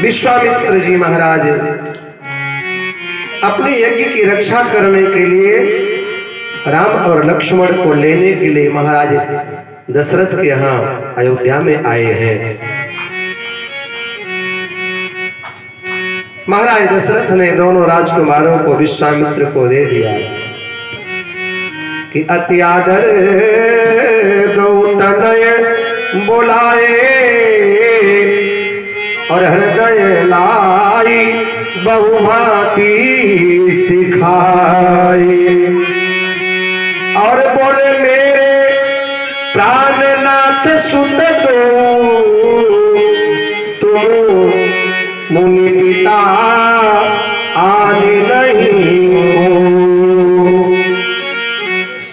विश्वामित्र जी महाराज अपने यज्ञ की रक्षा करने के लिए राम और लक्ष्मण को लेने के लिए महाराज दशरथ के यहाँ अयोध्या में आए हैं। महाराज दशरथ ने दोनों राजकुमारों को विश्वामित्र को दे दिया कि अति आदर दो तनय बुलाए और हृदय लाई बहुभांति सिखाए और बोले मेरे प्राणनाथ सुत दो तुम मुनि पिता आने नहीं हो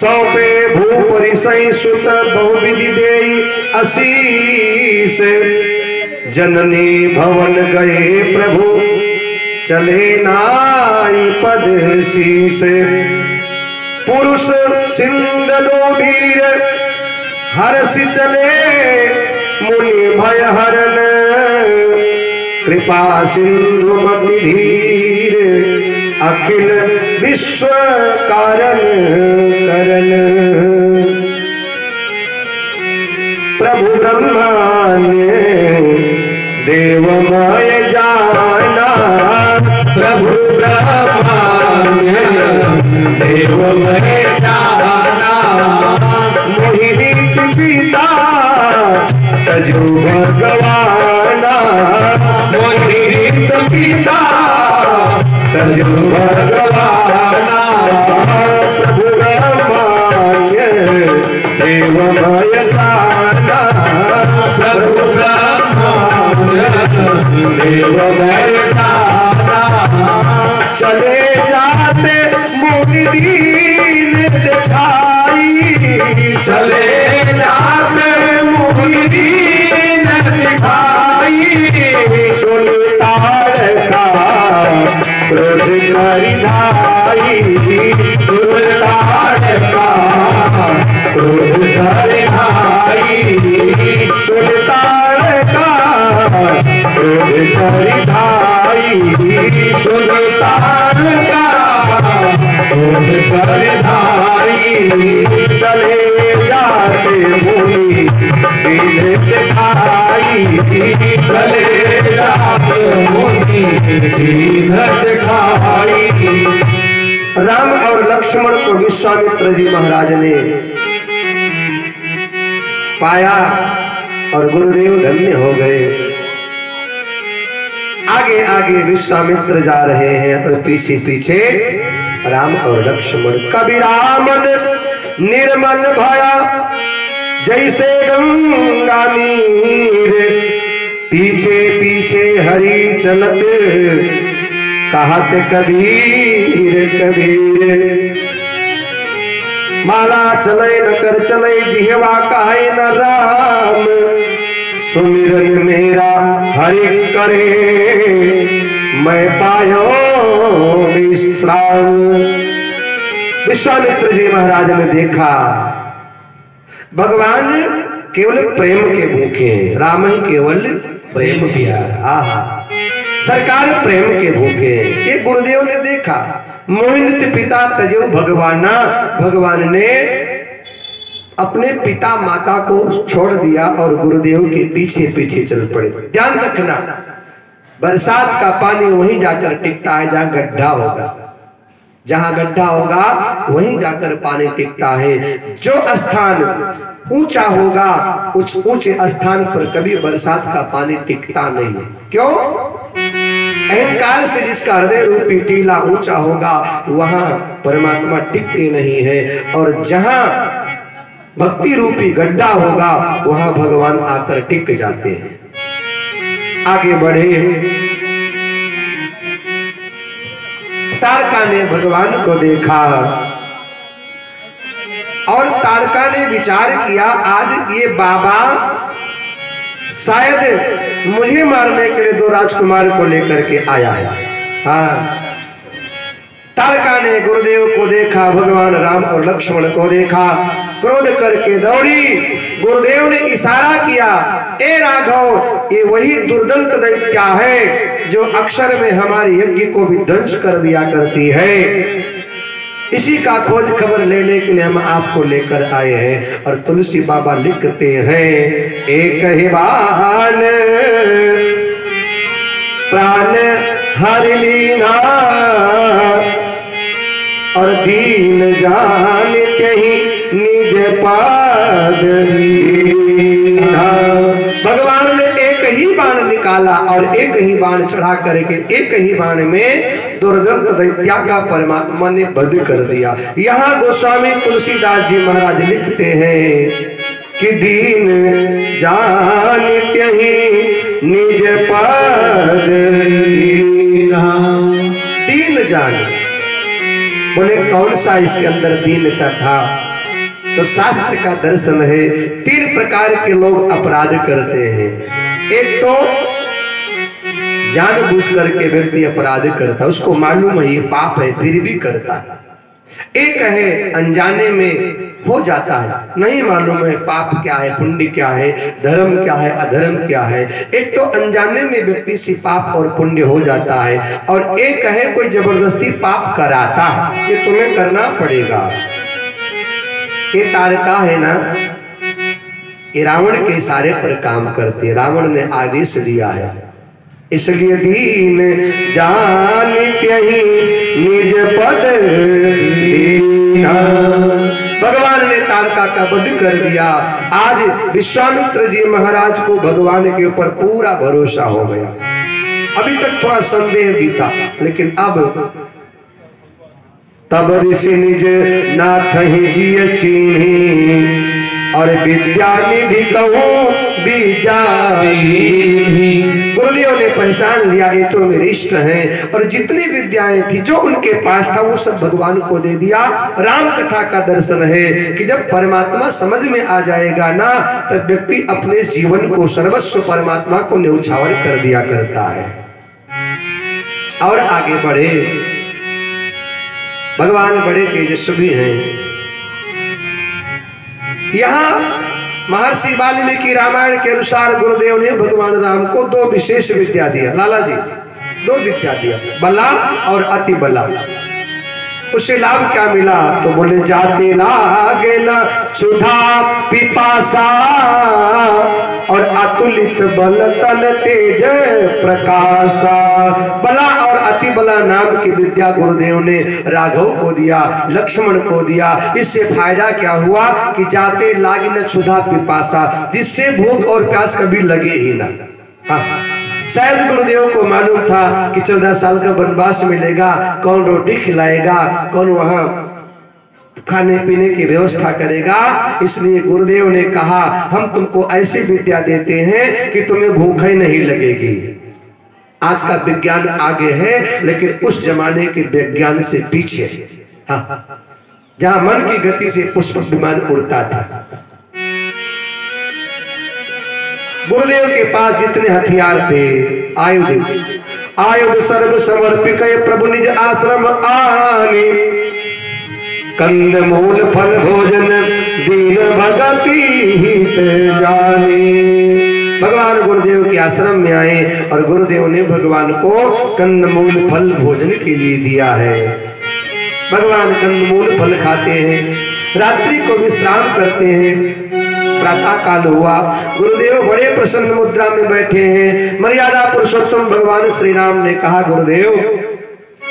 सौंपे भूपरिसई सुत बहुविधि देई आशीष जननी भवन गए प्रभु चले नाई पद शीस पुरुष सिंध दो वीर हर्ष चले मुनि भय हरण कृपा सिंधु मति धीर अखिल विश्व कारण करण प्रभु ब्रह्माण्य देवमय जाना प्रभु ब्रह्माण्य देवमय जाना मोहिनी पिता तजु भगवाना मोहिनी पिता तजु भगवाना प्रभु ब्रह्माण्य देवमय जाना प्रभु ब्रह्माण्य देवमय जाना चले जाते मुनि दीन दिखाई चले जाते मुनि दीन दिखाई सुन तारका क्रोध करि धाई सुन तारका क्रोध करि धाई सुन तारका क्रोध करि धाई सुन तारका क्रोध करि धाई चले जाते मुनि दीन दिखाई चले जाते मुनि दीन दिखाई। राम और लक्ष्मण को विश्वामित्र जी महाराज ने पाया और गुरुदेव धन्य हो गए। आगे आगे विश्वामित्र जा रहे हैं और पीछे पीछे राम और लक्ष्मण। कभी रामन निर्मल भया जैसे गंगा नीर पीछे पीछे हरि चलत कहत कबीर कबीर माला चले न कर चले जिहवा कहे न राम सुमिरन मेरा हरि करे मैं पायो विश्राम। विश्वामित्र जी महाराज ने देखा भगवान केवल प्रेम के भूखे हैं। राम ही केवल प्रेम प्यार आहा सरकार प्रेम के भूखे हैं। ये गुरुदेव ने देखा मोहित पिता तजो भगवाना भगवान ने अपने पिता माता को छोड़ दिया और गुरुदेव के पीछे पीछे चल पड़े। ध्यान रखना बरसात का पानी वहीं जाकर टिकता है जहां गड्ढा होगा। जहां गड्ढा होगा वहीं जाकर पानी टिकता है। जो स्थान ऊंचा होगा उस ऊंचे स्थान पर कभी बरसात का पानी टिकता नहीं है। क्यों? अहंकार से जिसका हृदय रूपी टीला ऊंचा होगा वहां परमात्मा टिकते नहीं है और जहां भक्ति रूपी गड्ढा होगा वहां भगवान आकर टिक जाते हैं। आगे बढ़े तारका ने भगवान को देखा और तारका ने विचार किया आज ये बाबा शायद मुझे मारने के लिए दो राजकुमार को लेकर के आया है। हाँ तारका ने गुरुदेव को देखा, भगवान राम और लक्ष्मण को देखा, क्रोध करके दौड़ी। गुरुदेव ने इशारा किया, ए राघव, ये वही दुर्दंत दैत्या है जो अक्षर में हमारे यज्ञ को भी ध्वंस कर दिया करती है। इसी का खोज खबर लेने के लिए हम आपको लेकर आए हैं। और तुलसी बाबा लिखते हैं, एक ही बाण प्राण हर लीना और दीन जान ही निज पाद दीना। भगवान ने एक ही बाण निकाला और एक ही बाण चढ़ा करके एक ही बाण में दुर्दंत दैत्या का परमात्मा ने वध कर दिया। यहाँ गोस्वामी तुलसीदास जी महाराज लिखते हैं कि दीन जान ही निज पाद दीना। दीन जान बोले कौन सा इसके अंदर दीनता था? तो शास्त्र का दर्शन है, 3 प्रकार के लोग अपराध करते हैं। एक तो जानबूझ करके व्यक्ति अपराध करता है, उसको मालूम है ये पाप है फिर भी करता है। एक है अनजाने में हो जाता है, नहीं मालूम है पाप क्या है, पुण्य क्या है, धर्म क्या है, अधर्म क्या है। एक तो अनजाने में व्यक्ति से पाप और पुण्य हो जाता है, और एक है कोई जबरदस्ती पाप कराता है, ये तुम्हें करना पड़ेगा। ये तारका है ना, ये रावण के इशारे पर काम करते हैं। रावण ने आदेश दिया है, इसलिए दीन जानित्य ही निज पद दीना। भगवान ने तारका का वध कर दिया। आज विश्वामित्र जी महाराज को भगवान के ऊपर पूरा भरोसा हो गया। अभी तक थोड़ा संदेह भी था, लेकिन अब तब ऋषि निज नाथ ही जिय चीन्ही और विद्या निधि कहूं विद्या। गुरुदेव ने पहचान लिया ये तो मेरे इष्ट हैं, और जितनी विद्याएं थी जो उनके पास था वो सब भगवान को दे दिया। राम कथा का दर्शन है कि जब परमात्मा समझ में आ जाएगा ना, तब व्यक्ति अपने जीवन को सर्वस्व परमात्मा को न्यौछावर कर दिया करता है और आगे बढ़े। भगवान बड़े तेजस्वी हैं। यहाँ महर्षि वाल्मीकि रामायण के अनुसार गुरुदेव ने भगवान राम को 2 विशेष विद्या दिया। लाला जी 2 विद्या दिया, बला और अति बला। उससे लाभ क्या मिला? तो बोले जाते लागे न सुधा पिपासा और अतुलित बल तन तेज प्रकाशा। बला और अति बला नाम की विद्या गुरुदेव ने राघव को दिया, लक्ष्मण को दिया। इससे फायदा क्या हुआ कि जाते लागे न सुधा पिपासा, जिससे भूख और प्यास कभी लगे ही ना। शायद गुरुदेव को मालूम था कि 14 साल का वनवास मिलेगा, कौन रोटी खिलाएगा, कौन वहां खाने पीने की व्यवस्था करेगा। इसलिए गुरुदेव ने कहा हम तुमको ऐसी विद्या देते हैं कि तुम्हें भूख ही नहीं लगेगी। आज का विज्ञान आगे है, लेकिन उस जमाने के विज्ञान से पीछे। जहां मन की गति से पुष्प विमान उड़ता था। गुरुदेव के पास जितने हथियार थे, आयुध सर्व समर्पित प्रभु निज आश्रम आने। कंद मूल फल भोजन दीन भगति हित जाने। भगवान गुरुदेव के आश्रम में आए और गुरुदेव ने भगवान को कंदमूल फल भोजन के लिए दिया है। भगवान कंदमूल फल खाते हैं, रात्रि को विश्राम करते हैं। प्रातः काल हुआ, गुरुदेव बड़े प्रसन्न मुद्रा में बैठे हैं। मर्यादा पुरुषोत्तम भगवान श्री राम ने कहा, गुरुदेव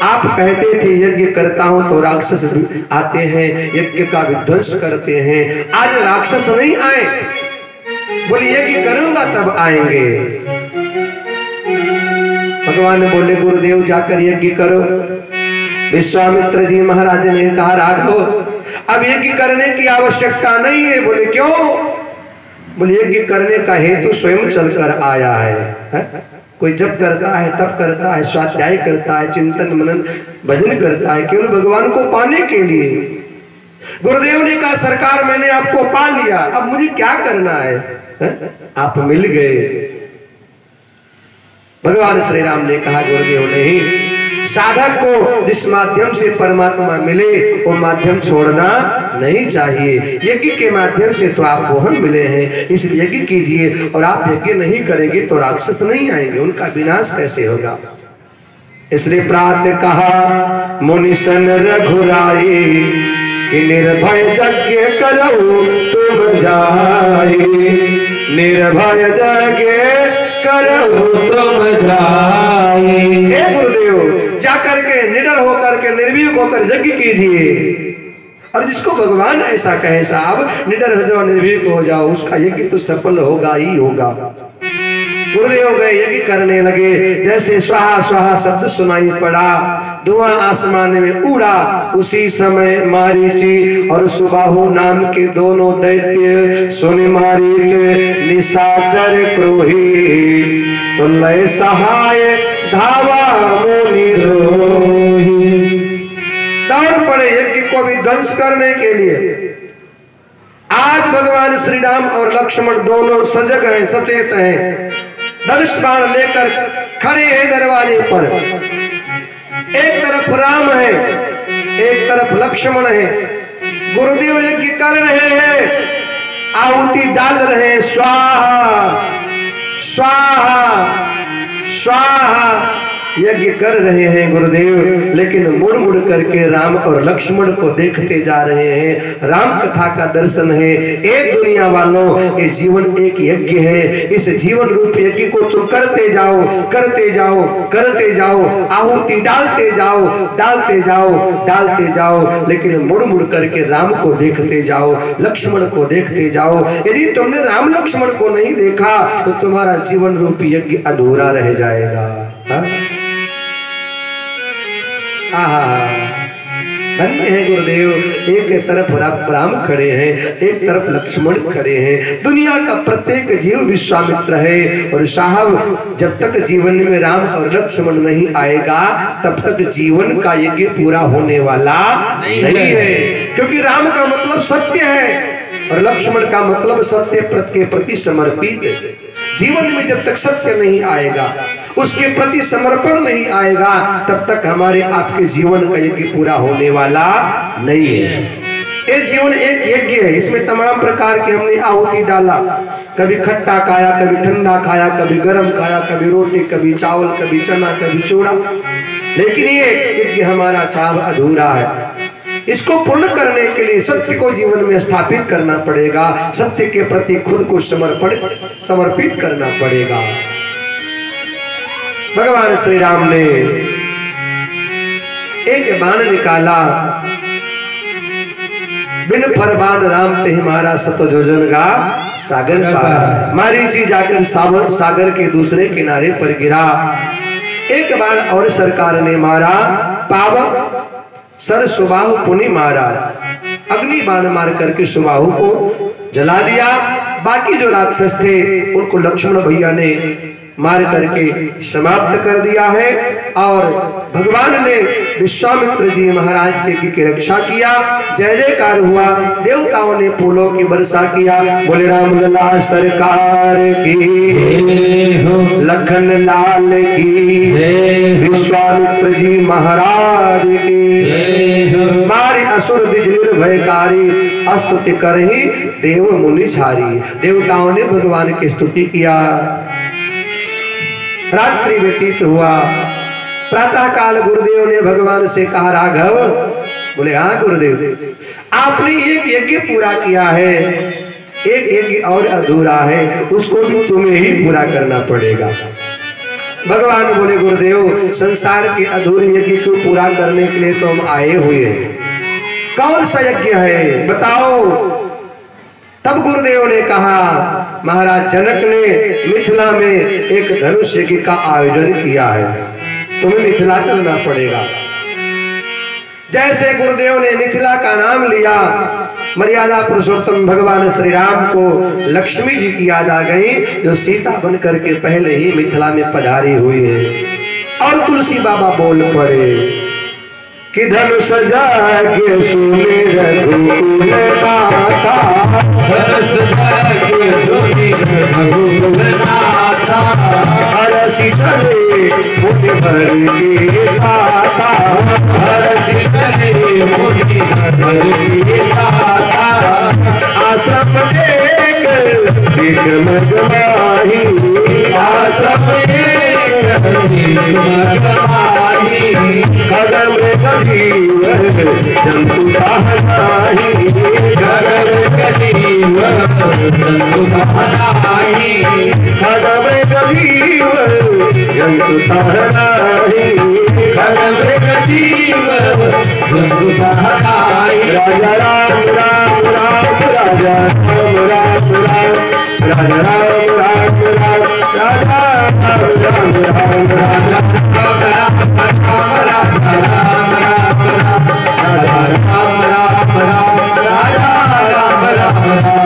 आप कहते थे यज्ञ करता हूं तो राक्षस आते हैं, यज्ञ का विध्वंस करते हैं। आज राक्षस नहीं आए, बोले यज्ञ करूंगा तब आएंगे। भगवान बोले गुरुदेव जाकर यज्ञ करो। विश्वामित्र जी महाराज ने कहा राघव अब यज्ञ करने की आवश्यकता नहीं है। बोले क्यों? बोले यज्ञ करने का हेतु स्वयं चलकर आया है। कोई जब करता है तब करता है, स्वाध्याय करता है, चिंतन मनन भजन करता है केवल भगवान को पाने के लिए। गुरुदेव ने कहा सरकार मैंने आपको पा लिया, अब मुझे क्या करना है? आप मिल गए। भगवान श्री राम ने कहा गुरुदेव नहीं, साधक को जिस माध्यम से परमात्मा मिले वो माध्यम छोड़ना नहीं चाहिए। यज्ञ के माध्यम से तो आपको हम मिले हैं, इस यज्ञ कीजिए। और आप यज्ञ नहीं करेंगे तो राक्षस नहीं आएंगे, उनका विनाश कैसे होगा। इसलिए प्रातः कहा मुनिसन रघुराई कि निर्भय यज्ञ करो तुम जाए, निर्भय यज्ञ करो तुम जाए। हे गुरुदेव, जाकर के निडर होकर के निर्भीक होकर यज्ञ कीजिए। और जिसको भगवान ऐसा कहे साहब निडर हो जाओ निर्भीक हो जाओ, उसका यज्ञ तो सफल होगा ही होगा। गुरुदेव गए यज्ञ करने लगे, जैसे स्वाहा स्वाहा शब्द सुनाई पड़ा, धुआं आसमान में उड़ा। उसी समय मारीच और सुबाहु नाम के दोनों दैत्य सुन मारीच निशाचर क्रोही, तो लय सहाय धावा मुनि द्रोही। दौड़ पड़े यज्ञ को भी ध्वंस करने के लिए। आज भगवान श्री राम और लक्ष्मण दोनों सजग हैं, सचेत हैं, धनुष बाण लेकर खड़े हैं दरवाजे पर। एक तरफ राम है, एक तरफ लक्ष्मण है। गुरुदेव यज्ञ कर रहे हैं, आहुति डाल रहे हैं, स्वाहा स्वाहा स्वाहा यज्ञ कर रहे हैं गुरुदेव। लेकिन मुड़ मुड़ करके राम और लक्ष्मण को देखते जा रहे हैं। राम कथा का दर्शन है। एक दुनिया वालों, ये जीवन एक यज्ञ है। इस जीवन रूप यज्ञ को तुम करते जाओ, करते जाओ, करते जाओ, आहुति डालते जाओ, डालते जाओ, डालते जाओ। लेकिन मुड़ मुड़ करके राम को देखते जाओ, लक्ष्मण को देखते जाओ। यदि तुमने राम लक्ष्मण को नहीं देखा तो तुम्हारा जीवन रूप यज्ञ अधूरा रह जाएगा। धन्य है गुरुदेव। एक तरफ राम खड़े हैं, एक तरफ लक्ष्मण खड़े हैं। दुनिया का प्रत्येक जीव विश्वामित्र है। और साहब जब तक जीवन में राम और लक्ष्मण नहीं आएगा तब तक जीवन का यज्ञ पूरा होने वाला नहीं है। क्योंकि राम का मतलब सत्य है और लक्ष्मण का मतलब सत्य के प्रति समर्पित। जीवन में जब तक सत्य नहीं आएगा, उसके प्रति समर्पण नहीं आएगा, तब तक हमारे आपके जीवन का यज्ञ पूरा होने वाला नहीं है। ये जीवन एक यज्ञ है। इसमें तमाम प्रकार के हमने आहुति डाला, कभी खट्टा खाया, कभी ठंडा खाया, कभी गरम खाया, कभी रोटी, कभी चावल, कभी चना, कभी चूड़ा। लेकिन ये यज्ञ हमारा साहब अधूरा है। इसको पूर्ण करने के लिए सत्य को जीवन में स्थापित करना पड़ेगा। सत्य के प्रति खुद को समर्पित करना पड़ेगा। भगवान श्री राम ने एक बाण निकाला, बिन फरमान राम ते हमारा सतजोजन का सागर पारा। मारीची जाकर सागर के दूसरे किनारे पर गिरा। एक बाण और सरकार ने मारा, पावक सर सुबाहु पुनि मारा। अग्नि बाण मार करके सुबाहु को जला दिया। बाकी जो राक्षस थे उनको लक्ष्मण भैया ने मार करके समाप्त कर दिया है। और भगवान ने विश्वामित्र जी महाराज की रक्षा किया। जय जयकार हुआ। देवताओं ने फूलों की वर्षा किया। बोले राम लला सरकार की, लखन लाल की, विश्वामित्र जी महाराज की। मारी असुर द्विज निर्भयकारी, स्तुति करहि देव मुनि छारी। देवताओं ने भगवान की स्तुति किया। रात्रि व्यतीत हुआ। प्रातः काल गुरुदेव ने भगवान से कहा, राघव। बोले हाँ गुरुदेव, आपने एक यज्ञ पूरा किया है, एक यज्ञ और अधूरा है, उसको भी तुम्हें ही पूरा करना पड़ेगा। भगवान बोले, गुरुदेव संसार के अधूरे यज्ञ को पूरा करने के लिए तो हम आए हुए हैं, कौन सा यज्ञ है बताओ। तब गुरुदेव ने कहा, महाराज जनक ने मिथिला में एक धनुष यज्ञ का आयोजन किया है, तुम्हें मिथिला चलना पड़ेगा। जैसे गुरुदेव ने मिथिला का नाम लिया, मर्यादा पुरुषोत्तम भगवान श्री राम को लक्ष्मी जी की याद आ गई, जो सीता बन करके पहले ही मिथिला में पधारी हुई है। और तुलसी बाबा बोल पड़े कि धनुष जाके सुने रघुकुल माता, धनुष जाके सुने रघुकुल माता, हरष शीतले मुनि भर के साथा, हर शीतले मुनि भर के साथा। आश्रम एक मगमाही, आश्रम एक मगमाही। कदम गजीव जंतु बहनाही, कदम गजीव जंतु बहनाही। कदम गजीव जंतु बहनाही, कदम गजीव जंतु बहनाही। राजा राम राम राम, राजा राम राम राम, राजा राम राम राम, राजा राम राम राम,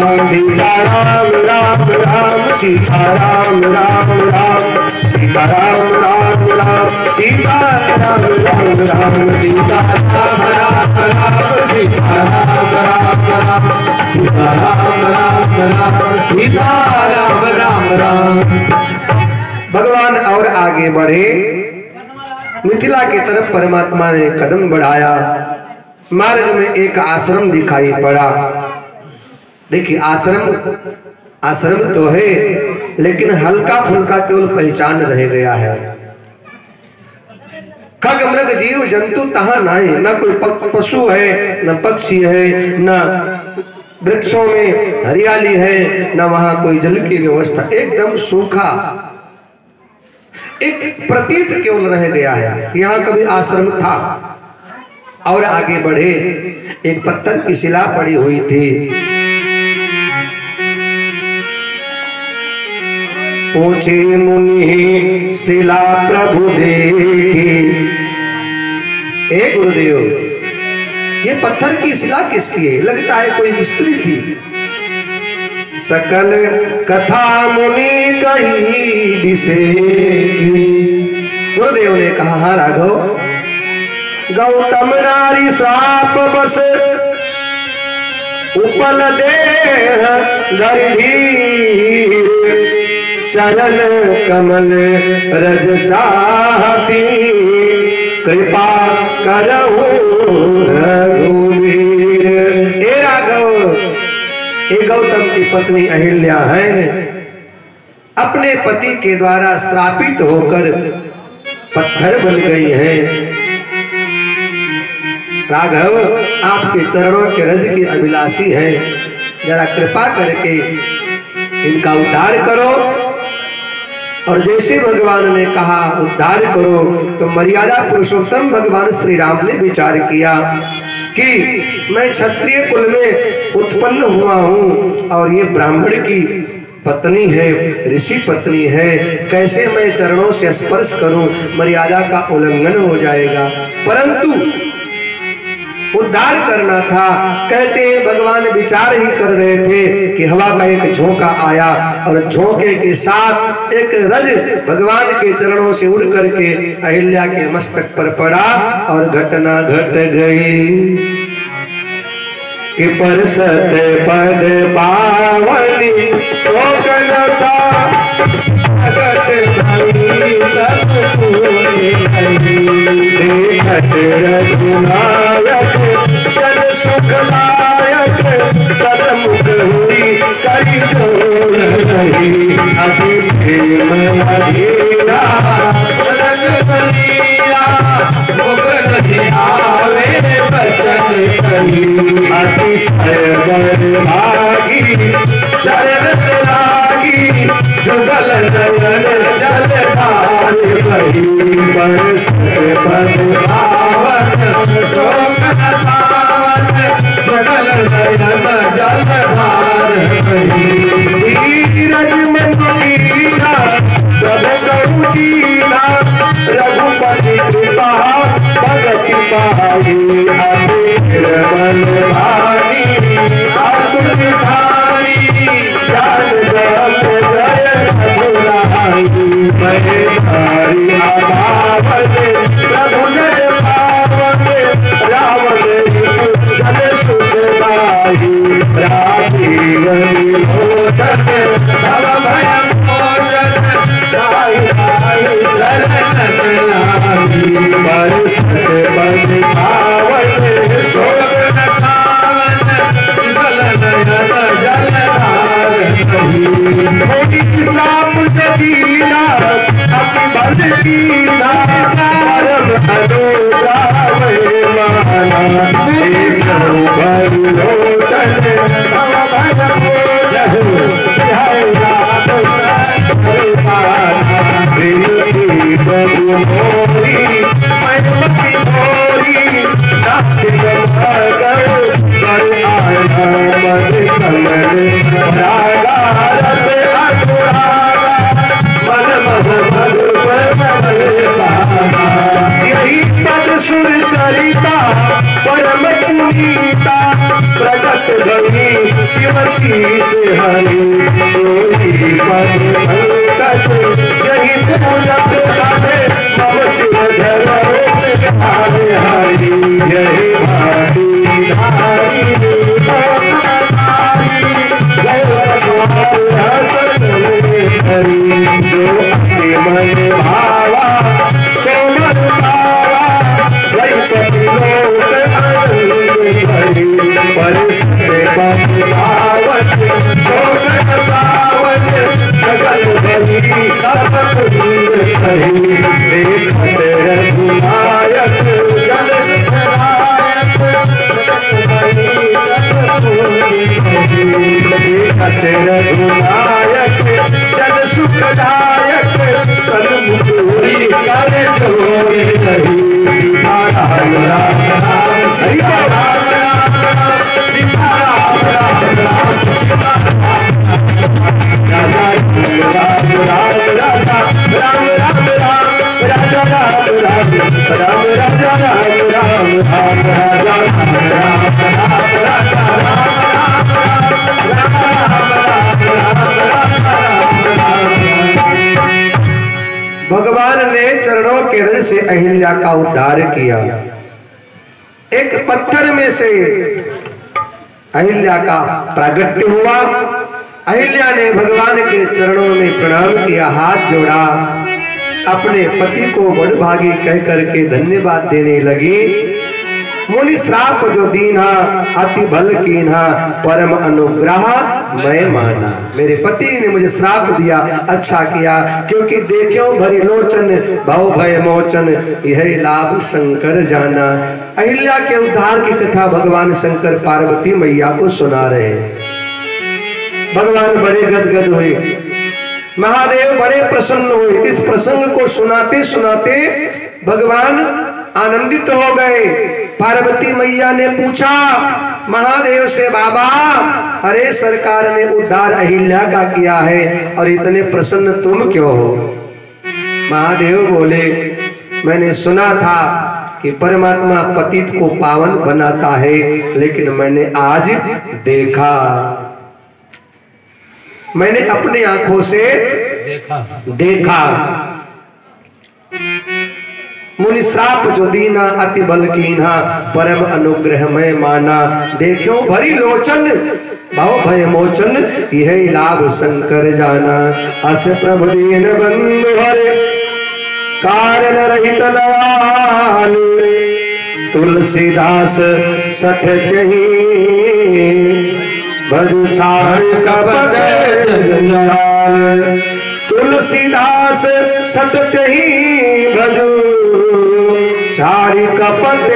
सीताराम राम राम, सीताराम राम राम, सीताराम राम राम, सीताराम राम राम, सीताराम राम राम, सीताराम राम राम, सीताराम राम राम, सीताराम राम राम। भगवान और आगे बढ़े, मिथिला की तरफ परमात्मा ने कदम बढ़ाया। मार्ग में एक आश्रम दिखाई पड़ा। देखिए आश्रम तो है, लेकिन हल्का फुल्का केवल पहचान रह गया है। खग मृग जीव जंतु तहां नहीं, न कोई पशु है, न पक्षी है, न वृक्षों में हरियाली है, न वहां कोई जल की व्यवस्था, एकदम सूखा एक प्रतीत केवल रह गया है। यहाँ कभी आश्रम था। और आगे बढ़े, एक पत्थर की शिला पड़ी हुई थी। पूछे मुनि शिला प्रभु देखी, हे गुरुदेव ये पत्थर की शिला किसकी है? लगता है कोई स्त्री थी। सकल कथा मुनि कही विषेकी। गुरुदेव ने कहा, हाँ राघव, गौतम नारी श्राप बस उपल देह गरीधीर, चरण कमल रज चाहती, कृपा करहु रघुवीर। हे राघव, ये गौतम की पत्नी अहिल्या है, अपने पति के द्वारा श्रापित होकर पत्थर बन गई हैं। राघव आपके चरणों के रज की अभिलाषी हैं, जरा कृपा करके इनका उद्धार करो। और जैसे भगवान ने कहा उद्धार करो, तो मर्यादा पुरुषोत्तम भगवान श्री राम ने विचार किया कि मैं क्षत्रिय कुल में उत्पन्न हुआ हूँ और ये ब्राह्मण की पत्नी है, ऋषि पत्नी है, कैसे मैं चरणों से स्पर्श करूं, मर्यादा का उल्लंघन हो जाएगा। परंतु उद्धार करना था। कहते हैं भगवान विचार ही कर रहे थे कि हवा का एक झोंका आया और झोंके के साथ एक रज भगवान के चरणों से उड़ करके अहिल्या के मस्तक पर पड़ा और घटना घट गई कि परसत पद पावनी शोकन था देखत रघुनायक जन सुखदायक, सदमुख हुई करी जोर रही, अति प्रेम अधीरा रंग बलिया, मुगल आवे बचन कही, अतिशय बड़भागी चरण लागी, जुगल नयन जलधार बही, बरसत पद पावन शोक सावन, जुगल नयन जलधार बही, धीरज मंदिरा सब करुचीला, रघुपति कृपा भगति पाई, अति बल भारी असुर धारी, जान जप जय रघुराई, मैं धारी अभावन प्रभु जय पावन, रावण जन सुखदाई, राजीव विलोचन भव भयं मोचन, गाई गाई भगवान ने चरणों के रज से अहिल्या का उद्धार किया। एक पत्थर में से अहिल्या का प्रागट्य हुआ। अहिल्या ने भगवान के चरणों में प्रणाम किया, हाथ जोड़ा, अपने पति को बड़भागी कह करके धन्यवाद देने लगी। मुनि श्राप जो दीना अति बल कीन्हा, परम अनुग्रह मैं माना। मेरे पति ने मुझे श्राप दिया, अच्छा किया, क्योंकि देखो भरी लोचन भव भय मोचन, यह लाभ शंकर जाना। अहिल्या के उद्धार की कथा भगवान शंकर पार्वती मैया को सुना रहे। भगवान बड़े गदगद हुए, महादेव बड़े प्रसन्न हुए। इस प्रसंग को सुनाते सुनाते भगवान आनंदित हो गए। पार्वती मैया ने पूछा महादेव से, बाबा अरे सरकार ने उद्धार अहिल्या का किया है और इतने प्रसन्न तुम क्यों हो? महादेव बोले, मैंने सुना था कि परमात्मा पतित को पावन बनाता है, लेकिन मैंने आज देखा, मैंने अपनी आंखों से देखा। मुनि श्राप जो दीना अति बल कीन्हा, परम अनुग्रह मैं माना। देखो भरी लोचन भव भय मोचन, यह लाभ शंकर जाना। अस प्रभु दीन बंधु हरे, कारण रहित दयाल, तुलसीदास सठ कहीं भजु छाड़ कपट जंजाल। तुलसीदास सत ही भजु छाड़ कपट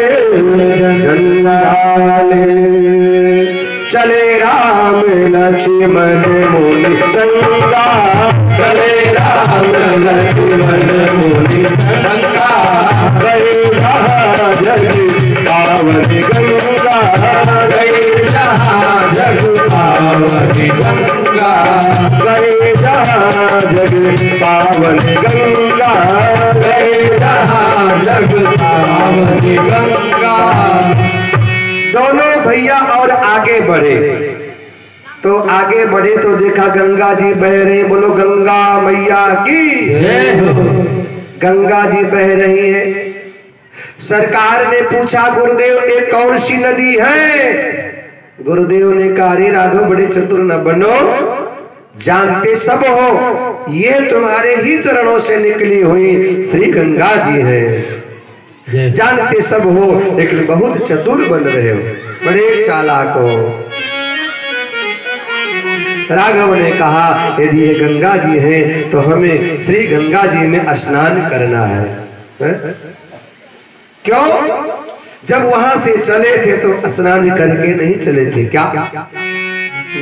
जंजाल। चले राम लक्ष्मण मुनि चंगा, चले राम लक्ष्मण मुनि चंगा। गए जहाँ जग पावन गंगा, गए जहाँ जग पावन गंगा, गए जहाँ जग पावन गंगा, गए जहाँ जग पावन गंगा। दोनों भैया और आगे बढ़े तो आगे बढ़े तो देखा गंगा जी बह रही। बोलो गंगा मैया की। गंगा जी बह रही है। सरकार ने पूछा गुरुदेव ये कौन सी नदी है? गुरुदेव ने कहा अरे राघव बड़े चतुर न बनो, जानते सब हो, ये तुम्हारे ही चरणों से निकली हुई श्री गंगा जी है। जानते सब हो लेकिन बहुत चतुर बन रहे हो, बड़े चालाक हो। राघव ने कहा यदि ये गंगा जी हैं तो हमें श्री गंगा जी में स्नान करना है। क्यों? जब वहां से चले थे तो स्नान करके नहीं चले थे क्या?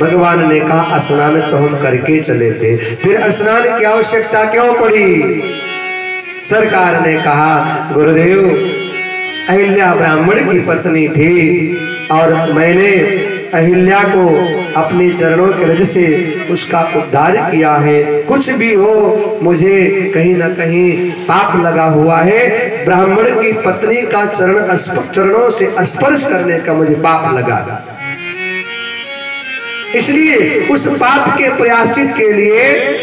भगवान ने कहा स्नान तो हम करके चले थे, फिर स्नान की आवश्यकता क्यों पड़ी? सरकार ने कहा गुरुदेव अहिल्या ब्राह्मण की पत्नी थी और मैंने अहिल्या को अपने चरणों के रज से उसका उद्धार किया है। कुछ भी हो मुझे कहीं ना कहीं पाप लगा हुआ है। ब्राह्मण की पत्नी का चरणों से स्पर्श करने का मुझे पाप लगा, इसलिए उस पाप के प्रायश्चित के लिए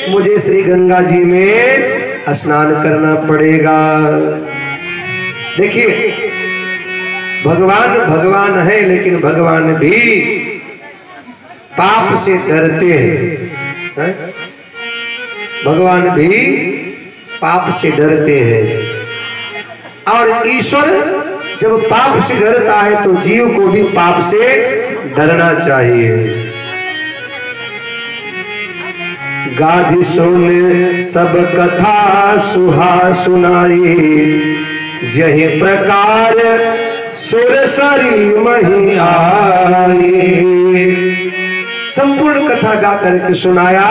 मुझे श्री गंगा जी में स्नान करना पड़ेगा। देखिए भगवान भगवान है लेकिन भगवान भी पाप से डरते हैं। भगवान भी पाप से डरते हैं और ईश्वर जब पाप से डरता है तो जीव को भी पाप से डरना चाहिए। गाधी सुन सब कथा सुहा सुनाई, जही प्रकार सुरसरी मही आई। संपूर्ण कथा गा करके सुनाया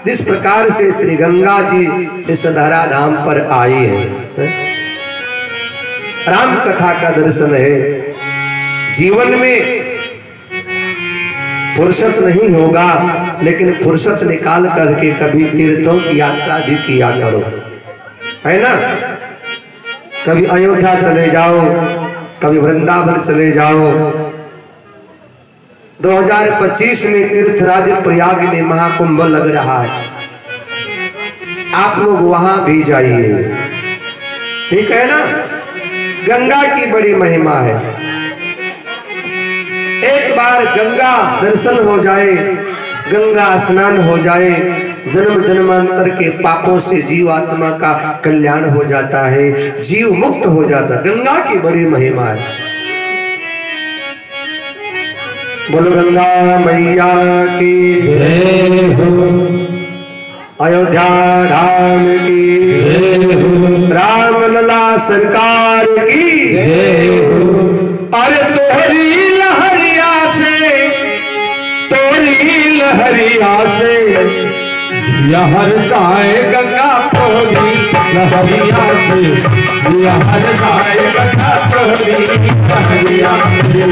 जिस प्रकार से श्री गंगा जी इस धरा धाम पर आई है। राम कथा का दर्शन है। जीवन में फुर्सत नहीं होगा लेकिन फुर्सत निकाल करके कभी तीर्थों की यात्रा भी किया करो, है ना? कभी अयोध्या चले जाओ, कभी वृंदावन चले जाओ। 2025 में तीर्थराज प्रयाग में महाकुंभ लग रहा है, आप लोग वहां भी जाइए, ठीक है ना? गंगा की बड़ी महिमा है। एक बार गंगा दर्शन हो जाए, गंगा स्नान हो जाए, जन्म जन्मांतर के पापों से जीवात्मा का कल्याण हो जाता है, जीव मुक्त हो जाता है। गंगा की बड़ी महिमा है। बोलो गंगा मैया की जय हो, अयोध्या धाम की जय हो, राम लला सरकार की जय हो। अरे तोहरी लहरिया से, तोहरी लहरिया से हर साए गंगा तोरी लहरिया से, हर साए गंगा तोरी लहरिया से,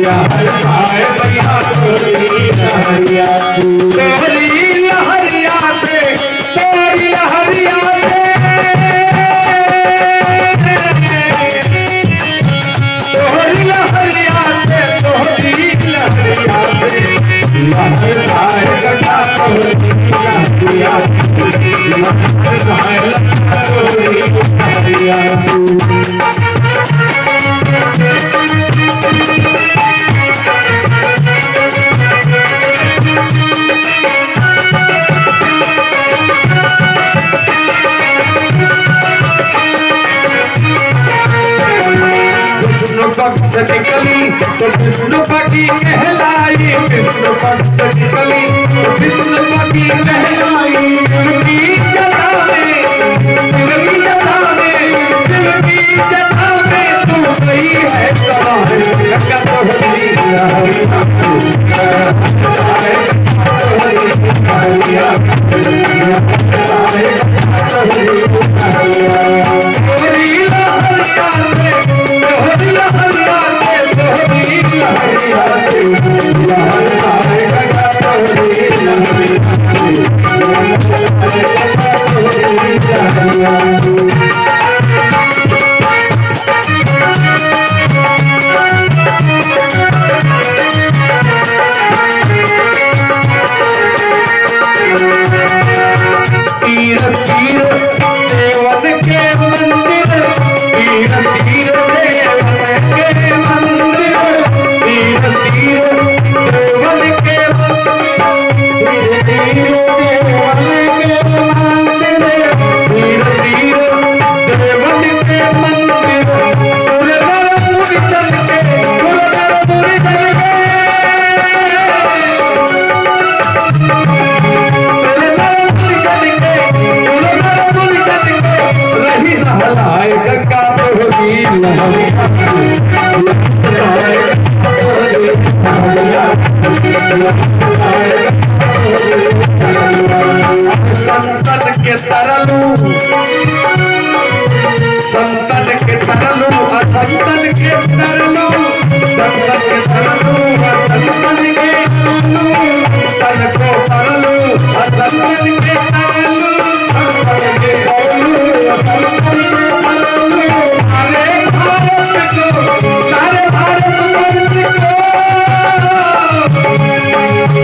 हर साए गंगा तोरी लहरिया से, तोरी लहरिया से, तोरी लहरिया से, तोरी लहरिया से, तोरी लहरिया से, हर साए गंगा तोरी लहरिया विष्णु पक्ष निकली तो विष्णु पति कहलाई, विष्णु पक्ष निकली तो विष्णु पति कहलाई। शिवकी जटा में, शिवकी जटा में, शिवकी जटा में तू गई है सवार, गंगा तोहरी लहरिया तीर लहलाए गंगा तोहरी लहरिया संतन के तरलू संतन के तरलू संतन के तरलू संतन के तरलू संतन के तन को तरलू संतन के तरलू संतन के तरलू संतन के तरलू सारे भारत को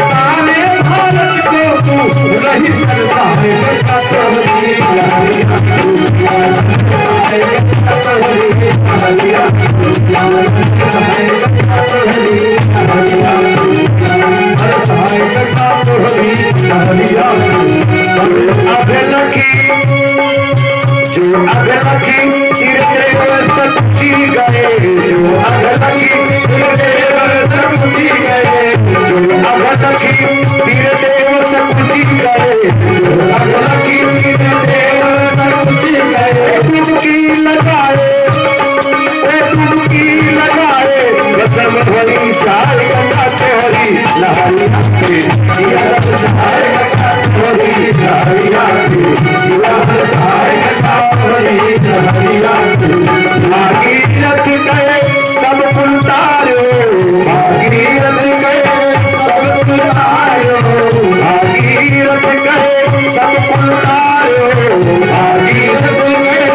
सारे भारत को तू रही सरसारे का तोहरी जो अगलखी तीर सच्ची गए जो अगलखी तीर सच्ची गए जो अगलखी तीर सच्ची गए जो अगलखी तीर सच्ची गए डुबकी लगाए कसम भरी चार गंगा तोहरी लहरिया भागीरथ गए सब कुलतारो भागीरथ गए सब कुलतारो भागीरथ गए सब कुलतारो भागीरथ गए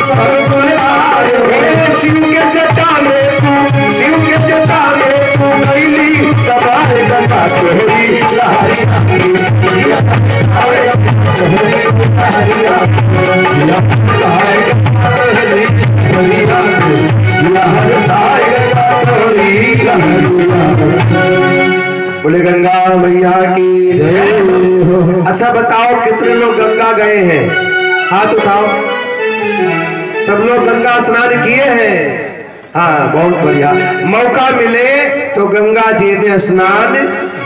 सब कुलतारो शिव के जटा में शिव के जटा में तू गईली सवार गंगा तोहरी बोले गंगा मैया की जय। अच्छा बताओ कितने लोग गंगा गए हैं? हाथ उठाओ। सब लोग गंगा स्नान किए हैं? हाँ, बहुत बढ़िया। मौका मिले तो गंगा जी में स्नान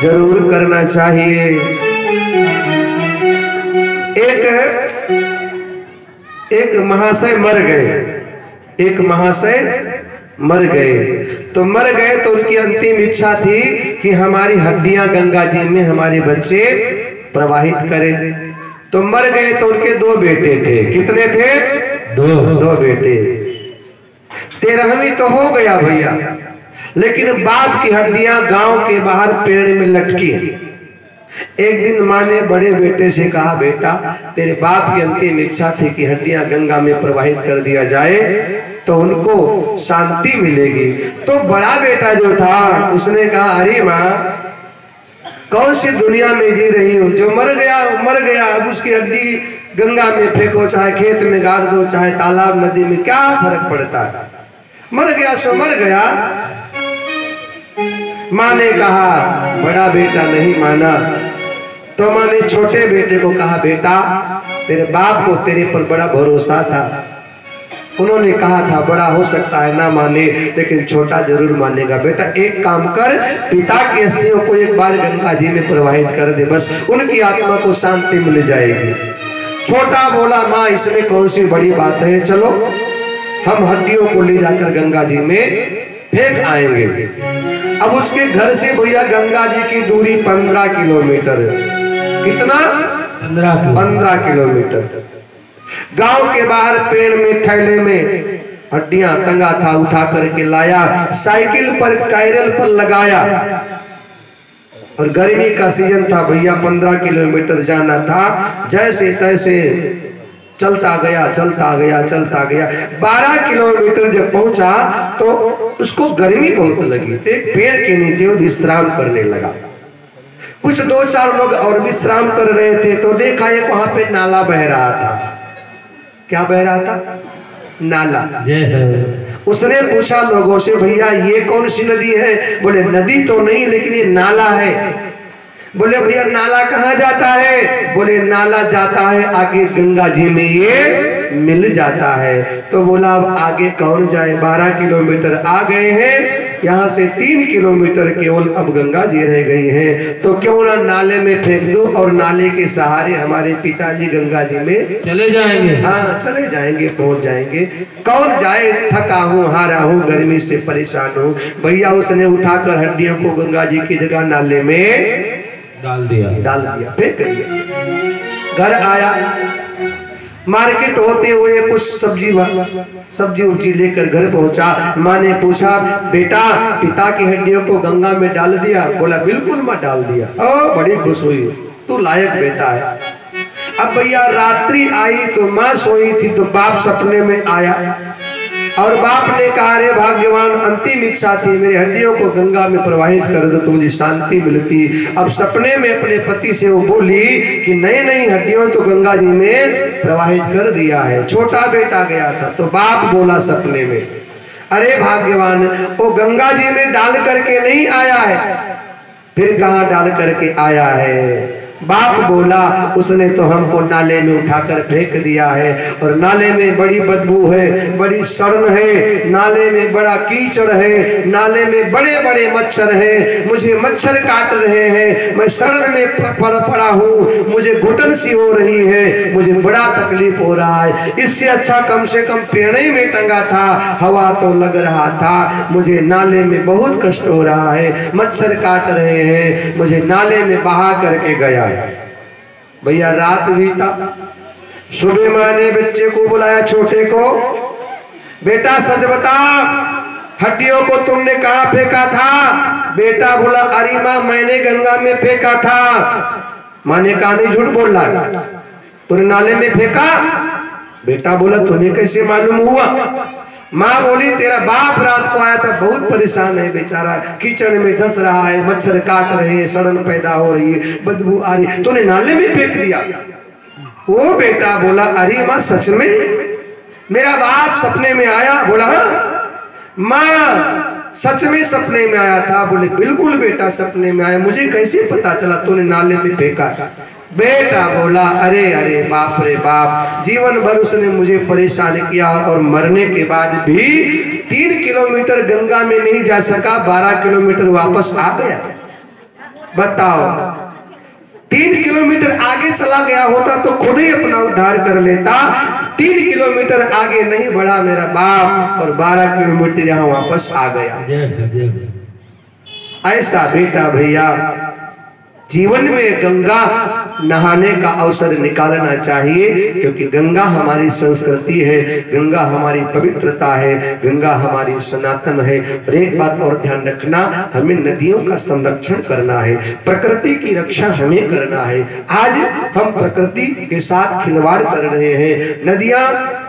जरूर करना चाहिए। एक महाशय मर गए, एक महाशय मर गए। तो मर गए तो उनकी अंतिम इच्छा थी कि हमारी हड्डियां गंगा जी में हमारे बच्चे प्रवाहित करें। तो मर गए तो उनके दो बेटे थे। कितने थे? दो बेटे। 13वीं तो हो गया भैया, लेकिन बाप की हड्डियां गांव के बाहर पेड़ में लटकी। एक दिन माँ ने बड़े बेटे से कहा, बेटा तेरे बाप की अंतिम इच्छा थी कि हड्डियां गंगा में प्रवाहित कर दिया जाए तो उनको शांति मिलेगी। तो बड़ा बेटा जो था उसने कहा, अरे माँ कौन सी दुनिया में जी रही हो, जो मर गया अब उसकी हड्डी गंगा में फेंको, चाहे खेत में गाड़ दो, चाहे तालाब नदी में, क्या फर्क पड़ता है, मर गया सो मर गया। माँ ने कहा, बड़ा बेटा नहीं माना। तो माँ ने छोटे बेटे को कहा, बेटा तेरे बाप को तेरे पर बड़ा भरोसा था, उन्होंने कहा था बड़ा हो सकता है ना माने लेकिन छोटा जरूर मानेगा। बेटा एक काम कर, पिता की अस्थियों को एक बार गंगा जी में प्रवाहित कर दे, बस उनकी आत्मा को शांति मिल जाएगी। छोटा बोला, माँ इसमें कौन सी बड़ी बात है, चलो हम हड्डियों को ले जाकर गंगा जी में फेंक आएंगे। अब उसके घर से भैया गंगा जी की दूरी 15 किलोमीटर। कितना? 15 किलोमीटर। गांव के बाहर पेड़ में थैले में हड्डियां टंगा था, उठा करके लाया, साइकिल पर कैरल पर लगाया। और गर्मी का सीजन था भैया, 15 किलोमीटर जाना था। जैसे तैसे चलता गया 12 किलोमीटर जब पहुंचा तो उसको गर्मी बहुत लगी, तो एक पेड़ के नीचे विश्राम करने लगा। कुछ 2-4 लोग और विश्राम कर रहे थे तो देखा एक वहां पे नाला बह रहा था। क्या बह रहा था? नाला। उसने पूछा लोगों से, भैया ये कौन सी नदी है? बोले नदी तो नहीं लेकिन ये नाला है। बोले भैया नाला कहाँ जाता है? बोले नाला जाता है आगे गंगा जी में ये मिल जाता है। तो बोला अब आगे कौन जाए, 12 किलोमीटर आ गए हैं, यहाँ से 3 किलोमीटर केवल अब गंगा जी रह गई हैं, तो क्यों ना नाले में फेंक दो और नाले के सहारे हमारे पिताजी गंगा जी में चले जाएंगे। हाँ चले जाएंगे, पहुंच जाएंगे। कौन जाए, थका हूँ, हारा हूँ, गर्मी से परेशान हूँ। भैया उसने उठाकर हड्डियों को गंगा जी की जगह नाले में डाल दिया, फेंक दिया। घर आया, मार्केट होते हुए कुछ सब्जी उब्जी लेकर घर पहुंचा। माँ ने पूछा, बेटा पिता की हड्डियों को गंगा में डाल दिया? बोला बिल्कुल माँ डाल दिया। ओ बड़ी खुश हुई, तू लायक बेटा है। अब भैया रात्रि आई तो माँ सोई थी, तो बाप सपने में आया और बाप ने कहा, रे भाग्यवान, अंतिम इच्छा थी मेरी हड्डियों को गंगा में प्रवाहित कर दो तो मुझे शांति मिलती। अब सपने में अपने पति से वो बोली कि नहीं हड्डियों तो गंगा जी में प्रवाहित कर दिया है। छोटा बेटा गया था तो बाप बोला सपने में, अरे भाग्यवान, वो गंगा जी में डाल करके नहीं आया है। फिर कहाँ डाल करके आया है? बाप बोला, उसने तो हमको नाले में उठाकर फेंक दिया है और नाले में बड़ी बदबू है, बड़ी शर्म है, नाले में बड़ा कीचड़ है, नाले में बड़े बड़े मच्छर हैं, मुझे मच्छर काट रहे हैं, मैं सड़न में पड़ा हूँ, मुझे घुटन सी हो रही है, मुझे बड़ा तकलीफ हो रहा है। इससे अच्छा कम से कम पेड़ में टंगा था, हवा तो लग रहा था, मुझे नाले में बहुत कष्ट हो रहा है, मच्छर काट रहे हैं, मुझे नाले में बहा करके गया। भैया रात बीता, सुबह माँ ने बच्चे को बुलाया, छोटे को, बेटा सच बता, हड्डियों को तुमने कहाँ फेंका था? बेटा बोला, अरे माँ मैंने गंगा में फेंका था। माँ ने कहा, नहीं झूठ बोल रहा, तूने नाले में फेंका? बेटा बोला, तुम्हें कैसे मालूम हुआ? माँ बोली, तेरा बाप रात को आया था, बहुत परेशान है बेचारा, कीचड़ में धंस रहा है, मच्छर काट रहे हैं, सड़न पैदा हो रही है, बदबू आ रही है, तूने नाले में फेंक दिया। वो बेटा बोला, अरे माँ सच में मेरा बाप सपने में आया? बोला हाँ। माँ सच में सपने में आया था? बोले बिल्कुल बेटा सपने में आया, मुझे कैसे पता चला तूने नाले में फेंका? बेटा बोला, अरे बाप रे बाप, जीवन भर उसने मुझे परेशान किया और मरने के बाद भी 3 किलोमीटर गंगा में नहीं जा सका, 12 किलोमीटर वापस आ गया। बताओ, 3 किलोमीटर आगे चला गया होता तो खुद ही अपना उद्धार कर लेता। 3 किलोमीटर आगे नहीं बढ़ा मेरा बाप और 12 किलोमीटर यहाँ वापस आ गया। ऐसा बेटा भैया जीवन में गंगा नहाने का अवसर निकालना चाहिए, क्योंकि गंगा हमारी संस्कृति है, गंगा हमारी पवित्रता है, गंगा हमारी सनातन है। और एक बात और ध्यान रखना, हमें नदियों का संरक्षण करना है, प्रकृति की रक्षा हमें करना है। आज हम प्रकृति के साथ खिलवाड़ कर रहे हैं, नदियां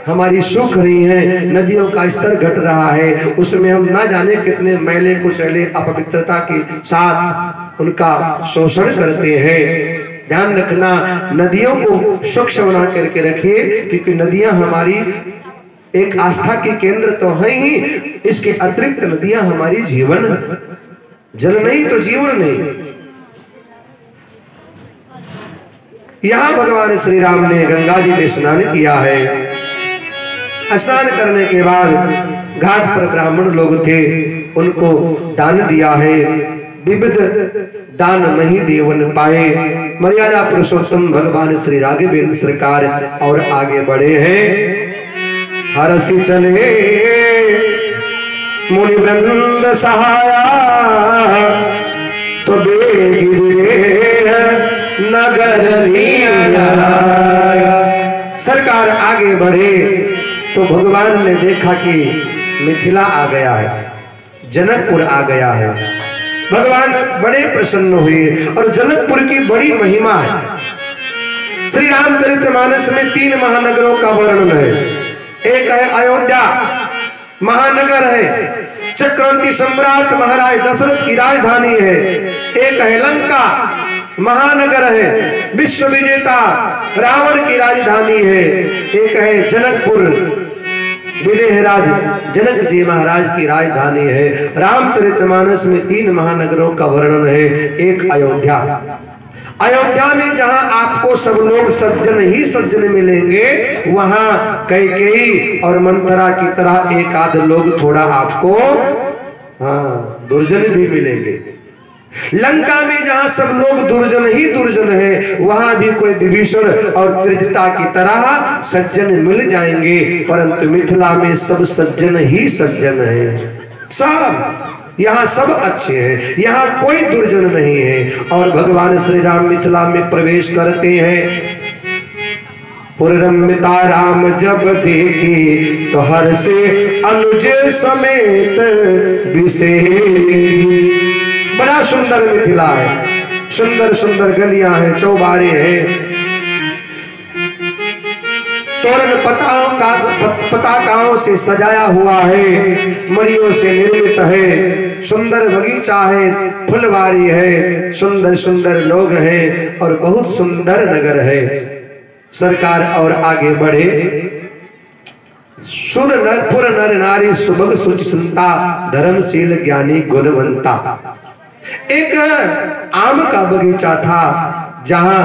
हमारी सूख रही हैं, नदियों का स्तर घट रहा है, उसमें हम ना जाने कितने मैले कुचैले अपवित्रता के साथ उनका शोषण करते हैं। ध्यान रखना, नदियों को स्वच्छ बना करके रखिए, क्योंकि नदियां हमारी एक आस्था के केंद्र तो है ही, इसके अतिरिक्त नदियां हमारी जीवन, जल नहीं तो जीवन नहीं। यहां भगवान श्री राम ने गंगा जी में स्नान किया है। स्नान करने के बाद घाट पर ब्राह्मण लोग थे, उनको दान दिया है। विविध दान मही देवन पाए। मर्यादा पुरुषोत्तम भगवान श्री राघवेंद्र सरकार और आगे बढ़े हैं। हरसि चले मुनि वृंद सहाया, तो नगर सरकार आगे बढ़े तो भगवान ने देखा कि मिथिला आ गया है, जनकपुर आ गया है। भगवान बड़े प्रसन्न हुए और जनकपुर की बड़ी महिमा है। श्री रामचरितमानस में 3 महानगरों का वर्णन है। एक है अयोध्या, महानगर है, चक्रवर्ती सम्राट महाराज दशरथ की राजधानी है। एक है लंका, महानगर है, विश्व विजेता रावण की राजधानी है। एक है जनकपुर, विदेहराज जनक जी महाराज की राजधानी है। रामचरितमानस में 3 महानगरों का वर्णन है। एक अयोध्या, अयोध्या में जहां आपको सब लोग सज्जन ही सज्जन मिलेंगे, वहां कैकेयी और मंथरा की तरह एक आध लोग थोड़ा आपको हाँ, दुर्जन भी मिलेंगे। लंका में जहां सब लोग दुर्जन ही दुर्जन है, वहां भी कोई विभीषण और त्रिजटा की तरह सज्जन मिल जाएंगे, परंतु मिथिला में सब सज्जन ही सज्जन है। सब यहाँ सब अच्छे हैं, यहाँ कोई दुर्जन नहीं है। और भगवान श्री राम मिथिला में प्रवेश करते हैं। पुररम्यता राम जब देखी तो हर से अनुज समेत विशेष। बड़ा सुंदर मिथिला है, सुंदर सुंदर गलियां हैं, चौबारे हैं, तोरण पताकाओं से सजाया हुआ है, मड़ियों से निर्मित है, सुंदर बगीचा है, फुलवारी है, सुंदर सुंदर लोग हैं और बहुत सुंदर नगर है। सरकार और आगे बढ़े। पुर नर नारी सुभग सुचि सुनता, धर्मशील ज्ञानी गुणवंता। एक आम का बगीचा था, जहां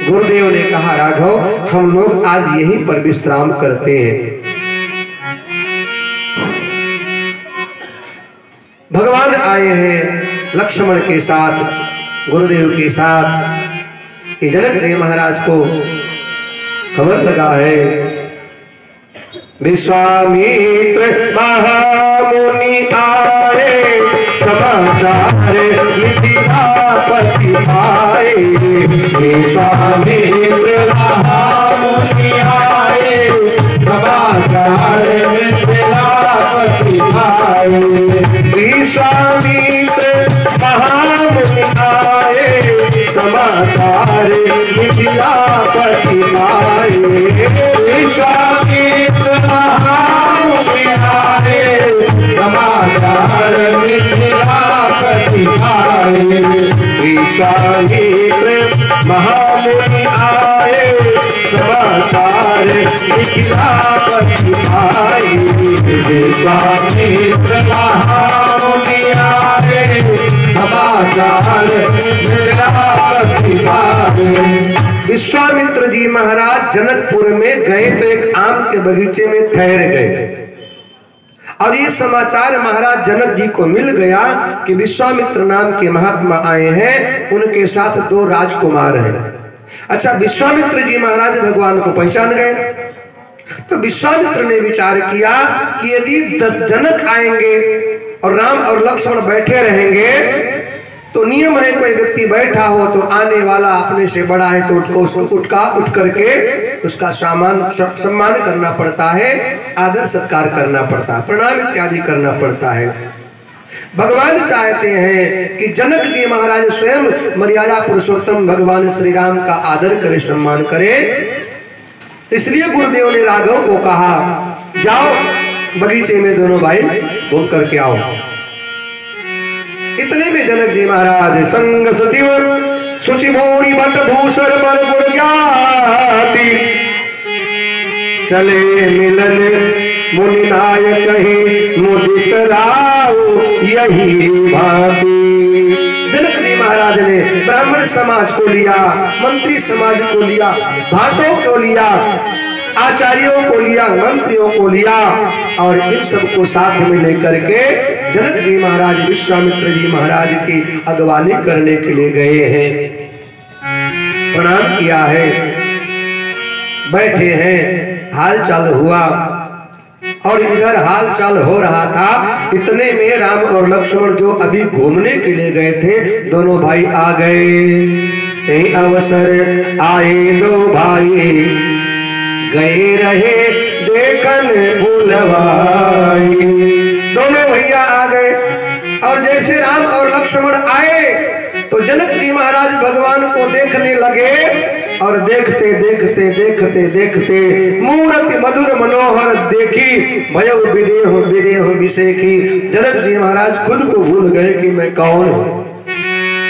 गुरुदेव ने कहा राघव हम लोग आज यहीं पर विश्राम करते हैं। भगवान आए हैं लक्ष्मण के साथ, गुरुदेव के साथ। जनक जी महाराज को खबर लगा है, विश्वामित्र महामुनि आए, समाचार मिथिलापति पाए। विश्वामित्र महामुनि आए, समाचार मिथिलापति पाए। विश्वामित्र महामुनि आए, समाचार मिथिलापति पाए। विश्वामित्र महामुनि आए, समाचार मिथिलापति पाए। विश्वामित्र महामुनि आए, समाचार मिथिलापति पाए। विश्वामित्र महामुनि आए, समाचार मिथिलापति पाए। विश्वामित्र जी महाराज जनकपुर में गए तो एक आम के बगीचे में ठहर गए, और ये समाचार महाराज जनक जी को मिल गया कि विश्वामित्र नाम के महात्मा आए हैं, उनके साथ 2 राजकुमार हैं। अच्छा, विश्वामित्र जी महाराज भगवान को पहचान गए, तो विश्वामित्र ने विचार किया कि यदि 10 जनक आएंगे और राम और लक्ष्मण बैठे रहेंगे तो नियम है कोई व्यक्ति बैठा हो तो आने वाला अपने से बड़ा है तो उठ करके उसका सम्मान करना पड़ता है, आदर सत्कार करना पड़ता है, प्रणाम इत्यादि करना पड़ता है। भगवान चाहते हैं कि जनक जी महाराज स्वयं मर्यादा पुरुषोत्तम भगवान श्री राम का आदर करे, सम्मान करे। इसलिए गुरुदेव ने राघव को कहा जाओ बगीचे में दोनों भाई घूम करके आओ। इतने में जनक जी महाराज संग सचिव सुचि भूरि भट भूषण पर गुण ज्ञाति, चले मिलन मुनि नायक ही मुदित राव यही भांति। जनक जी महाराज ने ब्राह्मण समाज को लिया, मंत्री समाज को लिया, भाटों को लिया, आचार्यों को लिया, मंत्रियों को लिया, और इन सबको साथ में लेकर के जनक जी महाराज विश्वामित्र जी महाराज की अगवानी करने के लिए गए हैं। प्रणाम किया है, बैठे हैं, हाल चाल हुआ, और इधर हाल चाल हो रहा था। इतने में राम और लक्ष्मण जो अभी घूमने के लिए गए थे, दोनों भाई आ गए। यही अवसर आए 2 भाई, गए रहे देखन फूलवाई। दोनों भैया आ गए, और जैसे राम और लक्ष्मण आए तो जनक जी महाराज भगवान को देखने लगे, और देखते देखते देखते देखते मूर्ति मधुर मनोहर देखी, भयउ विदेह विदेह विषेखी। जनक जी महाराज खुद को भूल गए कि मैं कौन हूं।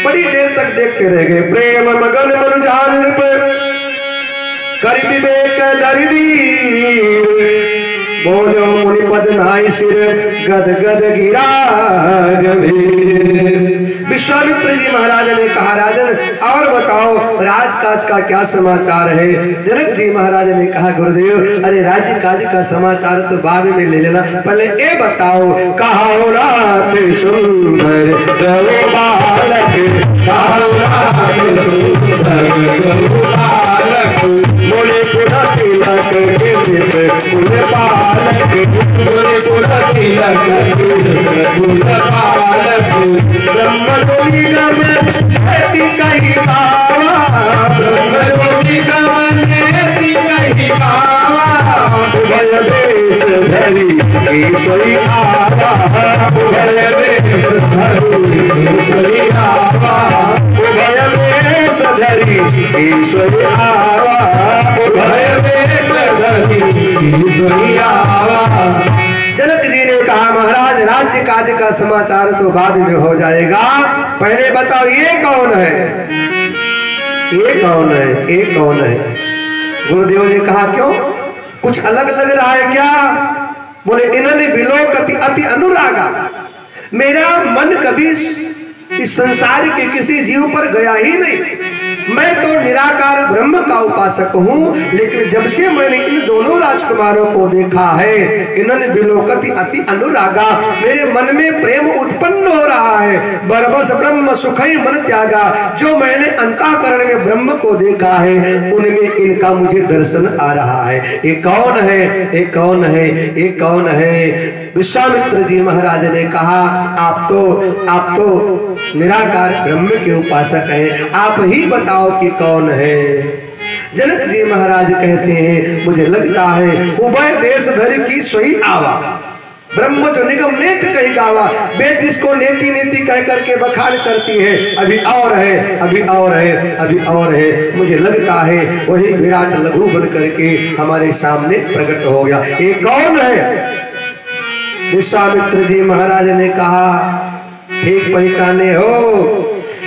बड़ी देर तक देखते रह गए। प्रेम मगन मन जाल कर विवेक दरिदी, बोलो मुनिपद नाई सिर गद गद गिरा गंभीर। विश्वामित्र जी महाराज ने कहा राजन और बताओ राजकाज का क्या समाचार है। जनक जी महाराज ने कहा गुरुदेव अरे राज्य काज का समाचार तो बाद में ले लेना, पहले ये बताओ कहो रात सुंदर बालक, मोरे पुरा तिलक ब्रह्मलोकी कही बाबा, ब्रह्मलोकी कही बाबा, उभय देश धरी ईश्वरी आवा, उभय देश धरी ईश्वरी आवा, उभय देश धरी ईश्वरी आवा, उभय देश धरी ईश्वरी आवा। जनक जी ने कहा महाराज राज्य काज का समाचार तो बाद में हो जाएगा, पहले बताओ ये कौन है, ये कौन है, ये कौन है। गुरुदेव ने कहा क्यों कुछ अलग लग रहा है क्या। बोले इन्होंने बिलोकति अति अनुरागा, मेरा मन कभी इस संसार के किसी जीव पर गया ही नहीं, मैं तो निराकार ब्रह्म का उपासक हूँ, लेकिन जब से मैंने इन दोनों राजकुमारों को देखा है इन्होंने बिलोकति अति अनुरागा, मेरे मन में प्रेम उत्पन्न हो रहा है। बरबस ब्रह्म सुखई मन त्यागा, जो मैंने अंतःकरण में ब्रह्म को देखा है उनमें इनका मुझे दर्शन आ रहा है। ये कौन है, ये कौन है, ये कौन है। विश्वामित्र जी महाराज ने कहा आप तो निराकार ब्रह्म के उपासक हैं, आप ही बताओ कि कौन है। जनक जी महाराज कहते हैं मुझे लगता है उभय देश धर की सोई आवा, ब्रह्म जो निगम नेत कही गावा, वेद जिसको नेति नेति कह करके बखान करती है, अभी और है, अभी और है, अभी और है। मुझे लगता है वही विराट लघु बन करके हमारे सामने प्रकट हो गया। ये कौन है। विश्वामित्र जी महाराज ने कहा ठीक पहचाने हो,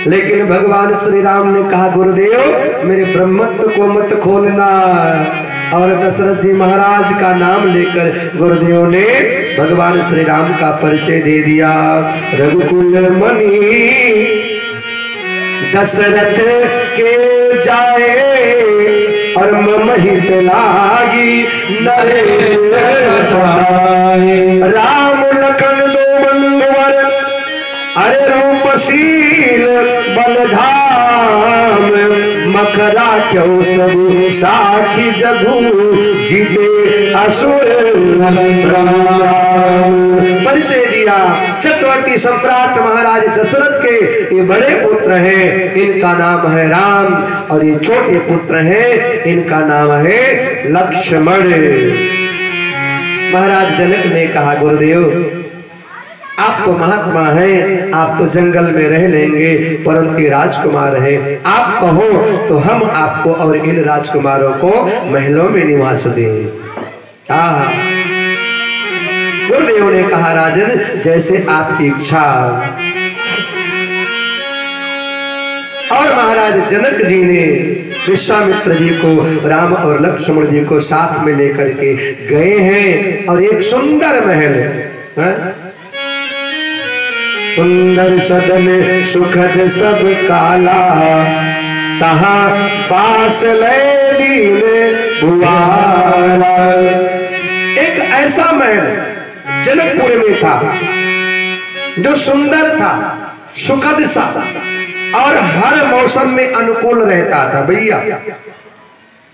लेकिन भगवान श्री राम ने कहा गुरुदेव मेरे ब्रह्मत्व को मत खोलना। और दशरथ जी महाराज का नाम लेकर गुरुदेव ने भगवान श्री राम का परिचय दे दिया। रघुकुल मणि दशरथ के जाए और मम हित लागी नरेश राम लखन दो बंधुवर, अरे रूपशील बलधाम, मकरा क्यों सब साखी जगू जीते असुर। परिचय दिया चक्रवर्ती सम्राट महाराज दशरथ के ये बड़े पुत्र हैं, इनका नाम है राम, और ये छोटे पुत्र हैं इनका नाम है लक्ष्मण। महाराज जनक ने कहा गुरुदेव आप तो महात्मा हैं, आप तो जंगल में रह लेंगे, परंतु ये राजकुमार है, आप कहो तो हम आपको और इन राजकुमारों को महलों में निवास दें। गुरुदेव ने कहा राजन जैसे आपकी इच्छा। और महाराज जनक जी ने विश्वामित्र जी को राम और लक्ष्मण जी को साथ में लेकर के गए हैं, और एक सुंदर महल है, सुंदर सदन सुखद सब काला, तहा पास ले दीन भुआला। एक ऐसा महल जनकपुर में था जो सुंदर था, सुखद सा, और हर मौसम में अनुकूल रहता था। भैया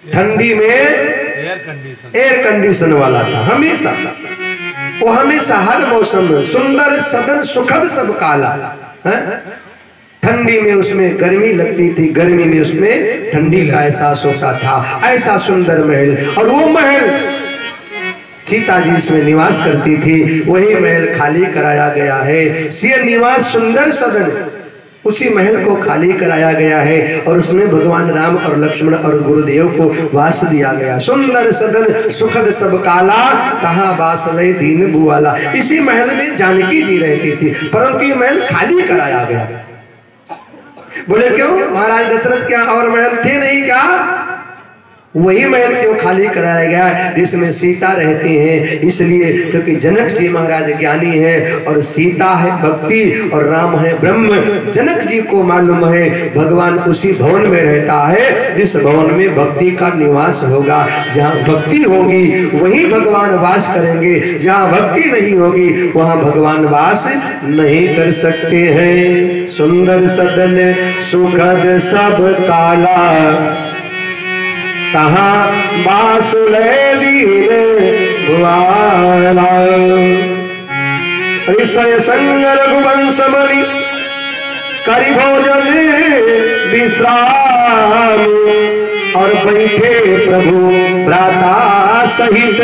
ठंडी में एयर कंडीशन वाला था, हमेशा वो हमेशा हर मौसम में सुंदर सदन सुखद सब काला। ठंडी में उसमें गर्मी लगती थी, गर्मी में उसमें ठंडी का एहसास होता था। ऐसा सुंदर महल, और वो महल सीता जी इसमें निवास करती थी, वही महल खाली कराया गया है। सिय निवास सुंदर सदन, उसी महल को खाली कराया गया है, और उसमें भगवान राम और लक्ष्मण और गुरुदेव को वास दिया गया। सुंदर सदन सुखद सब काला, कहाँ वास ले दीन भुआला। इसी महल में जानकी जी रहती थी, परंतु ये महल खाली कराया गया। बोले क्यों, महाराज दशरथ क्या और महल थे नहीं क्या? वही महल क्यों खाली कराया गया जिसमें सीता रहती हैं? इसलिए क्योंकि जनक जी महाराज ज्ञानी हैं और सीता है भक्ति और राम है ब्रह्म। जनक जी को मालूम है भगवान उसी भवन में रहता है जिस भवन में भक्ति का निवास होगा। जहाँ भक्ति होगी वहीं भगवान वास करेंगे, जहाँ भक्ति नहीं होगी वहाँ भगवान वास नहीं कर सकते हैं। सुंदर सदन सुखद सब काला, तहाँ बासुलेली भुआला। ऋषय संग रघुवंश मणि करि भोजन विश्राम, और बैठे प्रभु भ्राता सहित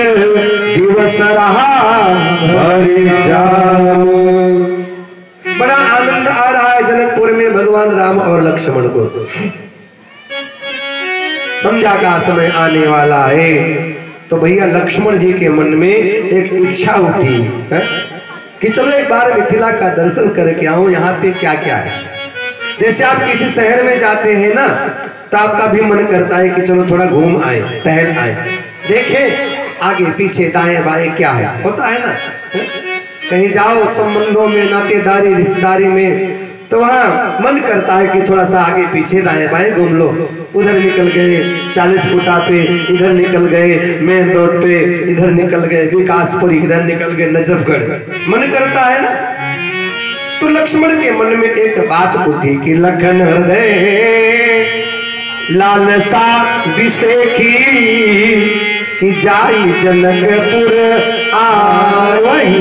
दिवस रहा भरि जाम। बड़ा आनंद आ रहा है जनकपुर में भगवान राम और लक्ष्मण को। संध्या का समय आने वाला है तो भैया लक्ष्मण जी के मन में एक इच्छा उठी है कि चलो एक बार मिथिला का दर्शन करके आऊं, यहाँ पे क्या क्या है। जैसे आप किसी शहर में जाते हैं ना तो आपका भी मन करता है कि चलो थोड़ा घूम आए, टहल आए, देखें आगे पीछे दाएं बाएं क्या है, होता है ना। कहीं जाओ संबंधों में, नातेदारी रिश्तेदारी में, तो वहाँ मन करता है कि थोड़ा सा आगे पीछे दाएं बाएं घूम लो। उधर निकल गए 40 फुटा पे, इधर निकल गए मेन रोड पे, इधर निकल गए विकासपुरी, इधर निकल गए नजफगढ़, मन करता है ना। तो लक्ष्मण के मन में एक बात उठी कि लखन हृदय लालसा विषेखी कि जाई जनकपुर आवही।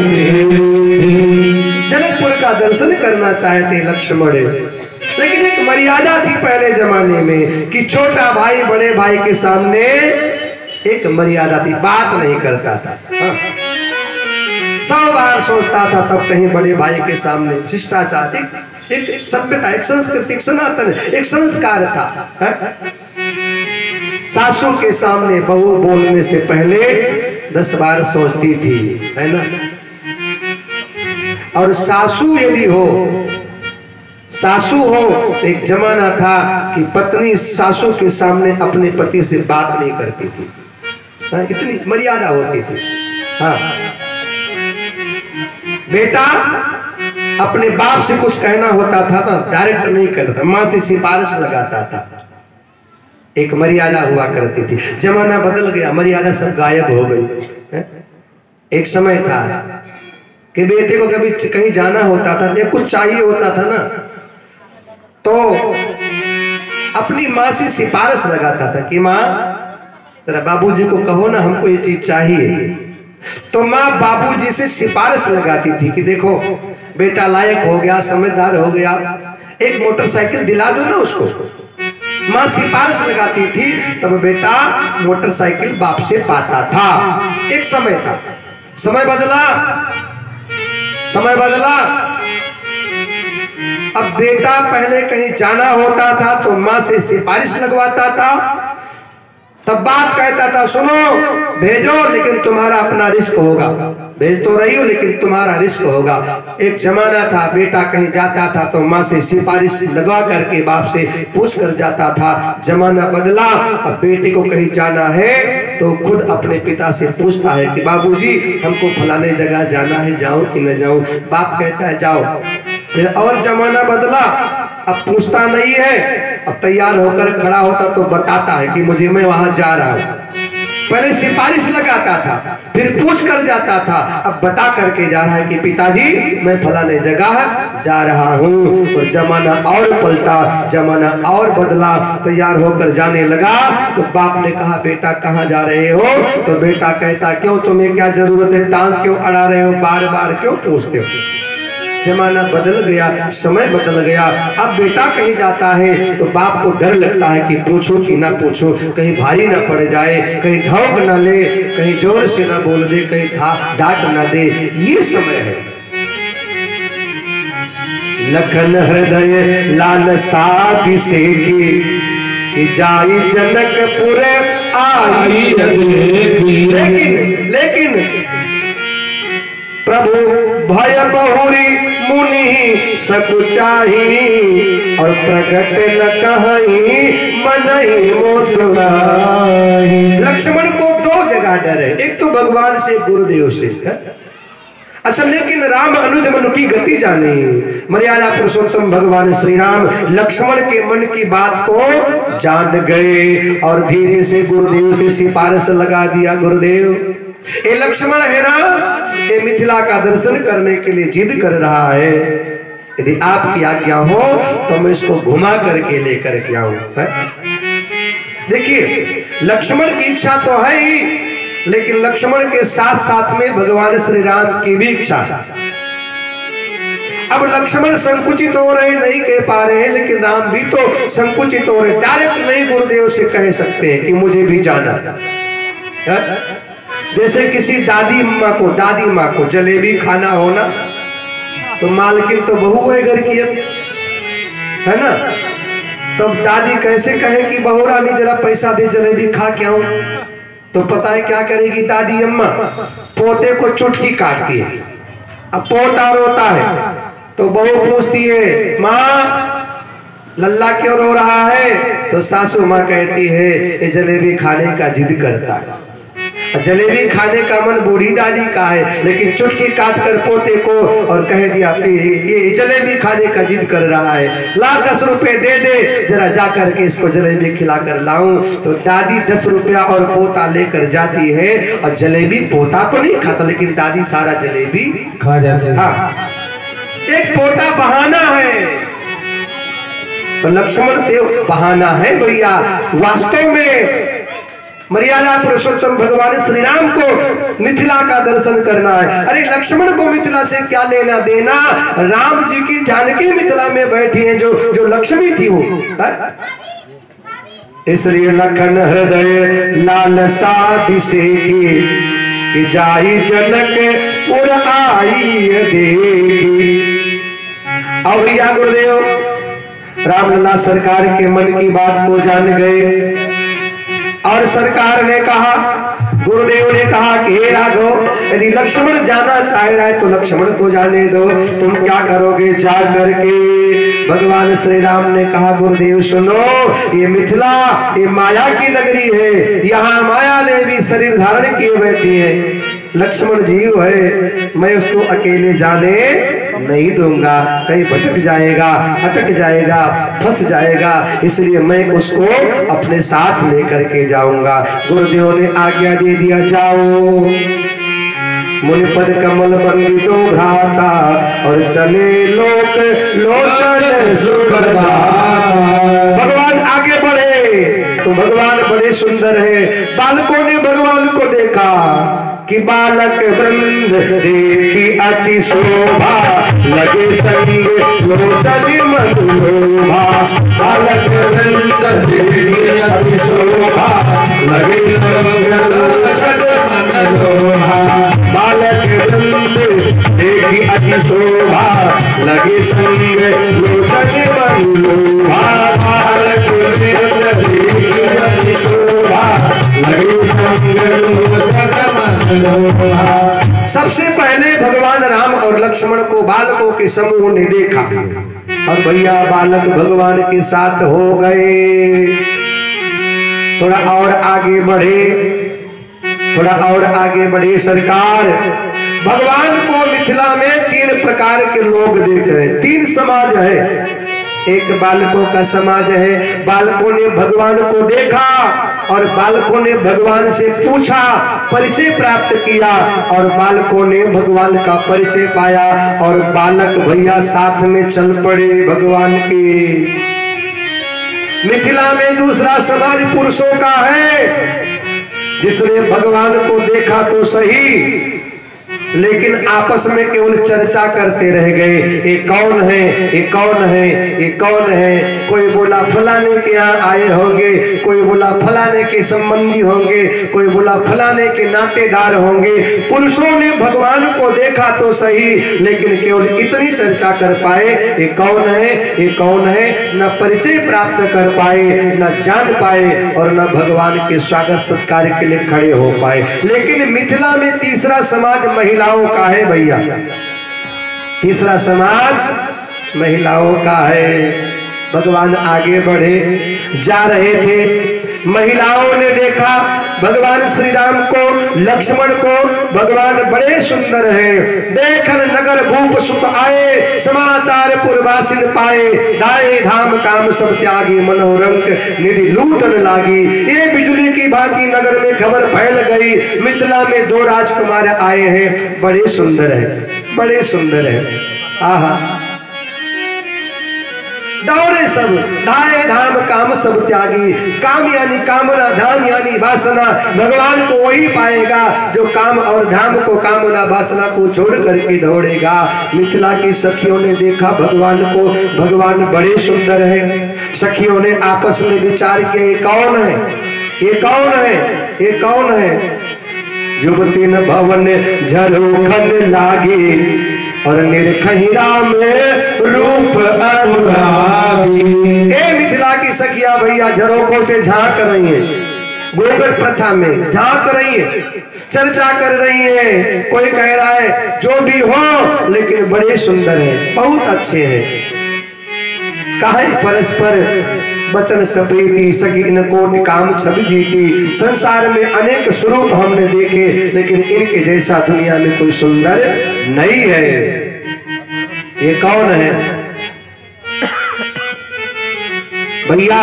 जनकपुर का दर्शन करना चाहते लक्ष्मण, लेकिन एक मर्यादा थी पहले जमाने में कि छोटा भाई बड़े भाई के सामने एक मर्यादा थी, बात नहीं करता था। 100 बार सोचता था तब कहीं बड़े भाई के सामने। शिष्टाचार एक सभ्यता, एक संस्कृति, एक सनातन, एक संस्कार था। सासू के सामने बहू बोलने से पहले 10 बार सोचती थी, है ना। और सासू यदि हो, सासू हो, एक जमाना था कि पत्नी सासू के सामने अपने पति से बात नहीं करती थी। हाँ, इतनी मर्यादा होती थी। हाँ, बेटा अपने बाप से कुछ कहना होता था ना, डायरेक्ट नहीं करता, माँ से सिफारिश लगाता था। एक मर्यादा हुआ करती थी। जमाना बदल गया, मर्यादा सब गायब हो गई। एक समय था कि बेटे को कभी कहीं जाना होता था या कुछ चाहिए होता था ना, तो अपनी माँ से सिफारिश लगाता था कि माँ तेरा बाबूजी को कहो ना हमको ये चीज चाहिए। तो माँ बाबूजी से सिफारिश लगाती थी कि देखो बेटा लायक हो गया, समझदार हो गया, एक मोटरसाइकिल दिला दो ना उसको। माँ सिफारिश लगाती थी तब बेटा मोटरसाइकिल बाप से पाता था। एक समय था, समय बदला, समय बदला। अब बेटा पहले कहीं जाना होता था तो माँ से सिफारिश लगवाता था, तब बाप कहता था सुनो भेजो लेकिन तुम्हारा अपना रिस्क होगा, भेज तो रही हो लेकिन तुम्हारा रिस्क होगा। एक जमाना था बेटा कहीं जाता था तो माँ से सिफारिश लगवा करके बाप से पूछ कर जाता था। जमाना बदला, अब बेटे को कहीं जाना है तो खुद अपने पिता से पूछता है कि बाबूजी हमको फलाने जगह जाना है, जाऊं कि न जाऊं। बाप कहता है जाओ। फिर और जमाना बदला, अब पूछता नहीं है, अब तैयार होकर खड़ा होता तो बताता है कि मुझे मैं वहां जा रहा हूं। पहले सिफारिश लगाता था, फिर पूछ कर जाता था, अब बता करके जा रहा है कि पिताजी मैं फलाने जगह जा रहा हूँ। और जमाना और पलटा, जमाना और बदला, तैयार होकर जाने लगा तो बाप ने कहा बेटा कहाँ जा रहे हो? तो बेटा कहता क्यों तुम्हें क्या जरूरत है, टांग क्यों अड़ा रहे हो, बार बार क्यों पूछते हो। जमाना बदल गया, समय बदल गया। अब बेटा कहीं जाता है तो बाप को डर लगता है कि पूछो कि ना पूछो, कहीं भारी ना पड़ जाए, कहीं ढौक ना ले, कहीं जोर से ना बोल दे, कहीं डांट ना दे। ये समय है। लखन हृदय लालसा विषेखी कि जाई जनकपुर आई। लेकिन प्रभु भय बहुरी मुनि सकुचाही और प्रगट न कहीं मनहि मो सुनाही। लक्ष्मण को दो जगह डर है, एक तो भगवान से, गुरुदेव से। अच्छा, लेकिन राम अनुज मन की गति जानी। मर्यादा पुरुषोत्तम भगवान श्री राम लक्ष्मण के मन की बात को जान गए और धीरे से गुरुदेव से सिफारिश लगा दिया, गुरुदेव ये लक्ष्मण है ना, ये मिथिला का दर्शन करने के लिए जिद कर रहा है, यदि आपकी आज्ञा हो तो मैं इसको घुमा करके लेकर के आऊं। देखिए, लक्ष्मण की इच्छा तो है ही, लेकिन लक्ष्मण के साथ साथ में भगवान श्री राम की भी इच्छा है। अब लक्ष्मण संकुचित हो रहे, नहीं कह पा रहे हैं, लेकिन राम भी तो संकुचित हो रहे, डायरेक्ट नहीं गुरुदेव से कह सकते हैं कि मुझे भी जाना है। जैसे किसी दादी माँ को जलेबी खाना हो ना, तो मालकिन तो बहू है घर की, है ना, तब दादी कैसे कहे कि बहू रानी जरा पैसा दे, जलेबी खा के आऊं, तो पता है क्या करेगी दादी अम्मा, पोते को चुटकी काटती है। अब पोता रोता है तो बहू पूछती है, माँ लल्ला क्यों रो रहा है, तो सासू माँ कहती है ये जलेबी खाने का जिद करता है। जलेबी खाने का मन बूढ़ी दादी का है, लेकिन चुटकी काट कर पोते को और कह दिया ये जलेबी खाने का जिद कर रहा है, ला 10 रुपए दे दे, जरा जा करके इसको जलेबी खिला कर लाऊं। तो दादी 10 रुपया और पोता लेकर जाती है, और जलेबी पोता तो नहीं खाता, लेकिन दादी सारा जलेबी खा जाती है। हाँ, एक पोता बहाना है, तो लक्ष्मण देव बहाना है भैया। वास्तव में मर्यादा पुरुषोत्तम भगवान श्री राम को मिथिला का दर्शन करना है। अरे लक्ष्मण को मिथिला से क्या लेना देना, राम जी की जानकी मिथिला में बैठी है, जो लक्ष्मी थी वो। इसलिए लखन हृदय लालसा दिसे की जाई जनक पुर आई देखी। अब भैया गुरुदेव रामलला सरकार के मन की बात को जान गए, और सरकार ने कहा, गुरुदेव ने कहा कि हे राघव, यदि लक्ष्मण जाना चाह रहा है तो लक्ष्मण को जाने दो, तुम क्या करोगे जा करके। भगवान श्री राम ने कहा, गुरुदेव सुनो, ये मिथिला ये माया की नगरी है, यहाँ माया देवी शरीर धारण किए बैठी है, लक्ष्मण जीव है, मैं उसको अकेले जाने नहीं दूंगा, कहीं भटक जाएगा, अटक जाएगा, फंस जाएगा, इसलिए मैं उसको अपने साथ लेकर के जाऊंगा। गुरुदेव ने आज्ञा दे दिया, जाओ। मुनिपद कमल बंदितो भ्राता और चले लोक लोचन सुखदा। भगवान आगे बढ़े तो भगवान बड़े सुंदर है। बालकों ने भगवान को देखा कि बालक वृंद देखी अति शोभा, लगे संग लोचन मनोभा। बालक वृंद देखी अति शोभा, लगे संग लोचन मनोभा। बालक वृंद देखी अति शोभा, लगे संग लोचन मनोभा। बालक वृंद देखी अति शोभा, लगे संग लोचन। सबसे पहले भगवान राम और लक्ष्मण को बालकों के समूह ने देखा, और भैया बालक भगवान के साथ हो गए। थोड़ा और आगे बढ़े, थोड़ा और आगे बढ़े सरकार। भगवान को मिथिला में 3 प्रकार के लोग देख रहे हैं, 3 समाज है। एक बालकों का समाज है, बालकों ने भगवान को देखा और बालकों ने भगवान से पूछा, परिचय प्राप्त किया, और बालकों ने भगवान का परिचय पाया, और बालक भैया साथ में चल पड़े भगवान के। मिथिला में दूसरा समाज पुरुषों का है, जिसने भगवान को देखा तो सही, लेकिन आपस में केवल चर्चा करते रह गए, ये कौन है, ये कौन है, ये कौन है। कोई बोला फलाने के यहाँ आए होंगे, कोई बोला फलाने के संबंधी होंगे, कोई बोला फलाने के नातेदार होंगे। पुरुषों ने भगवान को देखा तो सही, लेकिन केवल इतनी चर्चा कर पाए, ये कौन है, ये कौन है, न परिचय प्राप्त कर पाए, न जान पाए, और न भगवान के स्वागत सत्कार के लिए खड़े हो पाए। लेकिन मिथिला में तीसरा समाज महिला महिलाओं का है भैया, तीसरा समाज महिलाओं का है। भगवान आगे बढ़े जा रहे थे, महिलाओं ने देखा भगवान श्री राम को, लक्ष्मण को, भगवान बड़े सुंदर हैं। देखन नगर भूप सुत आए, समाचार पुरवासिन पाए, दाए धाम काम सब त्यागी, मनोरंग निधि लूटन लागी। ये बिजली की भांति नगर में खबर फैल गई, मिथिला में 2 राजकुमार आए हैं, बड़े सुंदर हैं, बड़े सुंदर हैं। आहा, दौड़े सब, धाए धाम काम सब त्यागी। काम यानी कामना, धाम यानी वासना। भगवान को वही पाएगा जो काम और धाम को, कामना वासना को छोड़ करके दौड़ेगा। मिथिला की सखियों ने देखा भगवान को, भगवान बड़े सुंदर हैं। सखियों ने आपस में विचार किया, ये कौन है, ये कौन है, ये कौन है। जुबती न भवन झरोखन लागी, और निर्खहिरा में रूप अनुरागी। ए मिथिला की सखिया भैया झरोकों से झांक रही हैं, गोबर प्रथा में झांक रही है, चर्चा कर रही है। कोई कह रहा है जो भी हो लेकिन बड़े सुंदर हैं, बहुत अच्छे हैं। काहे परस्पर बचन सप्रीति, सखी इन कोटि काम सब जीती। संसार में अनेक स्वरूप हमने देखे, लेकिन इनके जैसा दुनिया में कोई सुंदर नहीं है। ये कौन है भैया?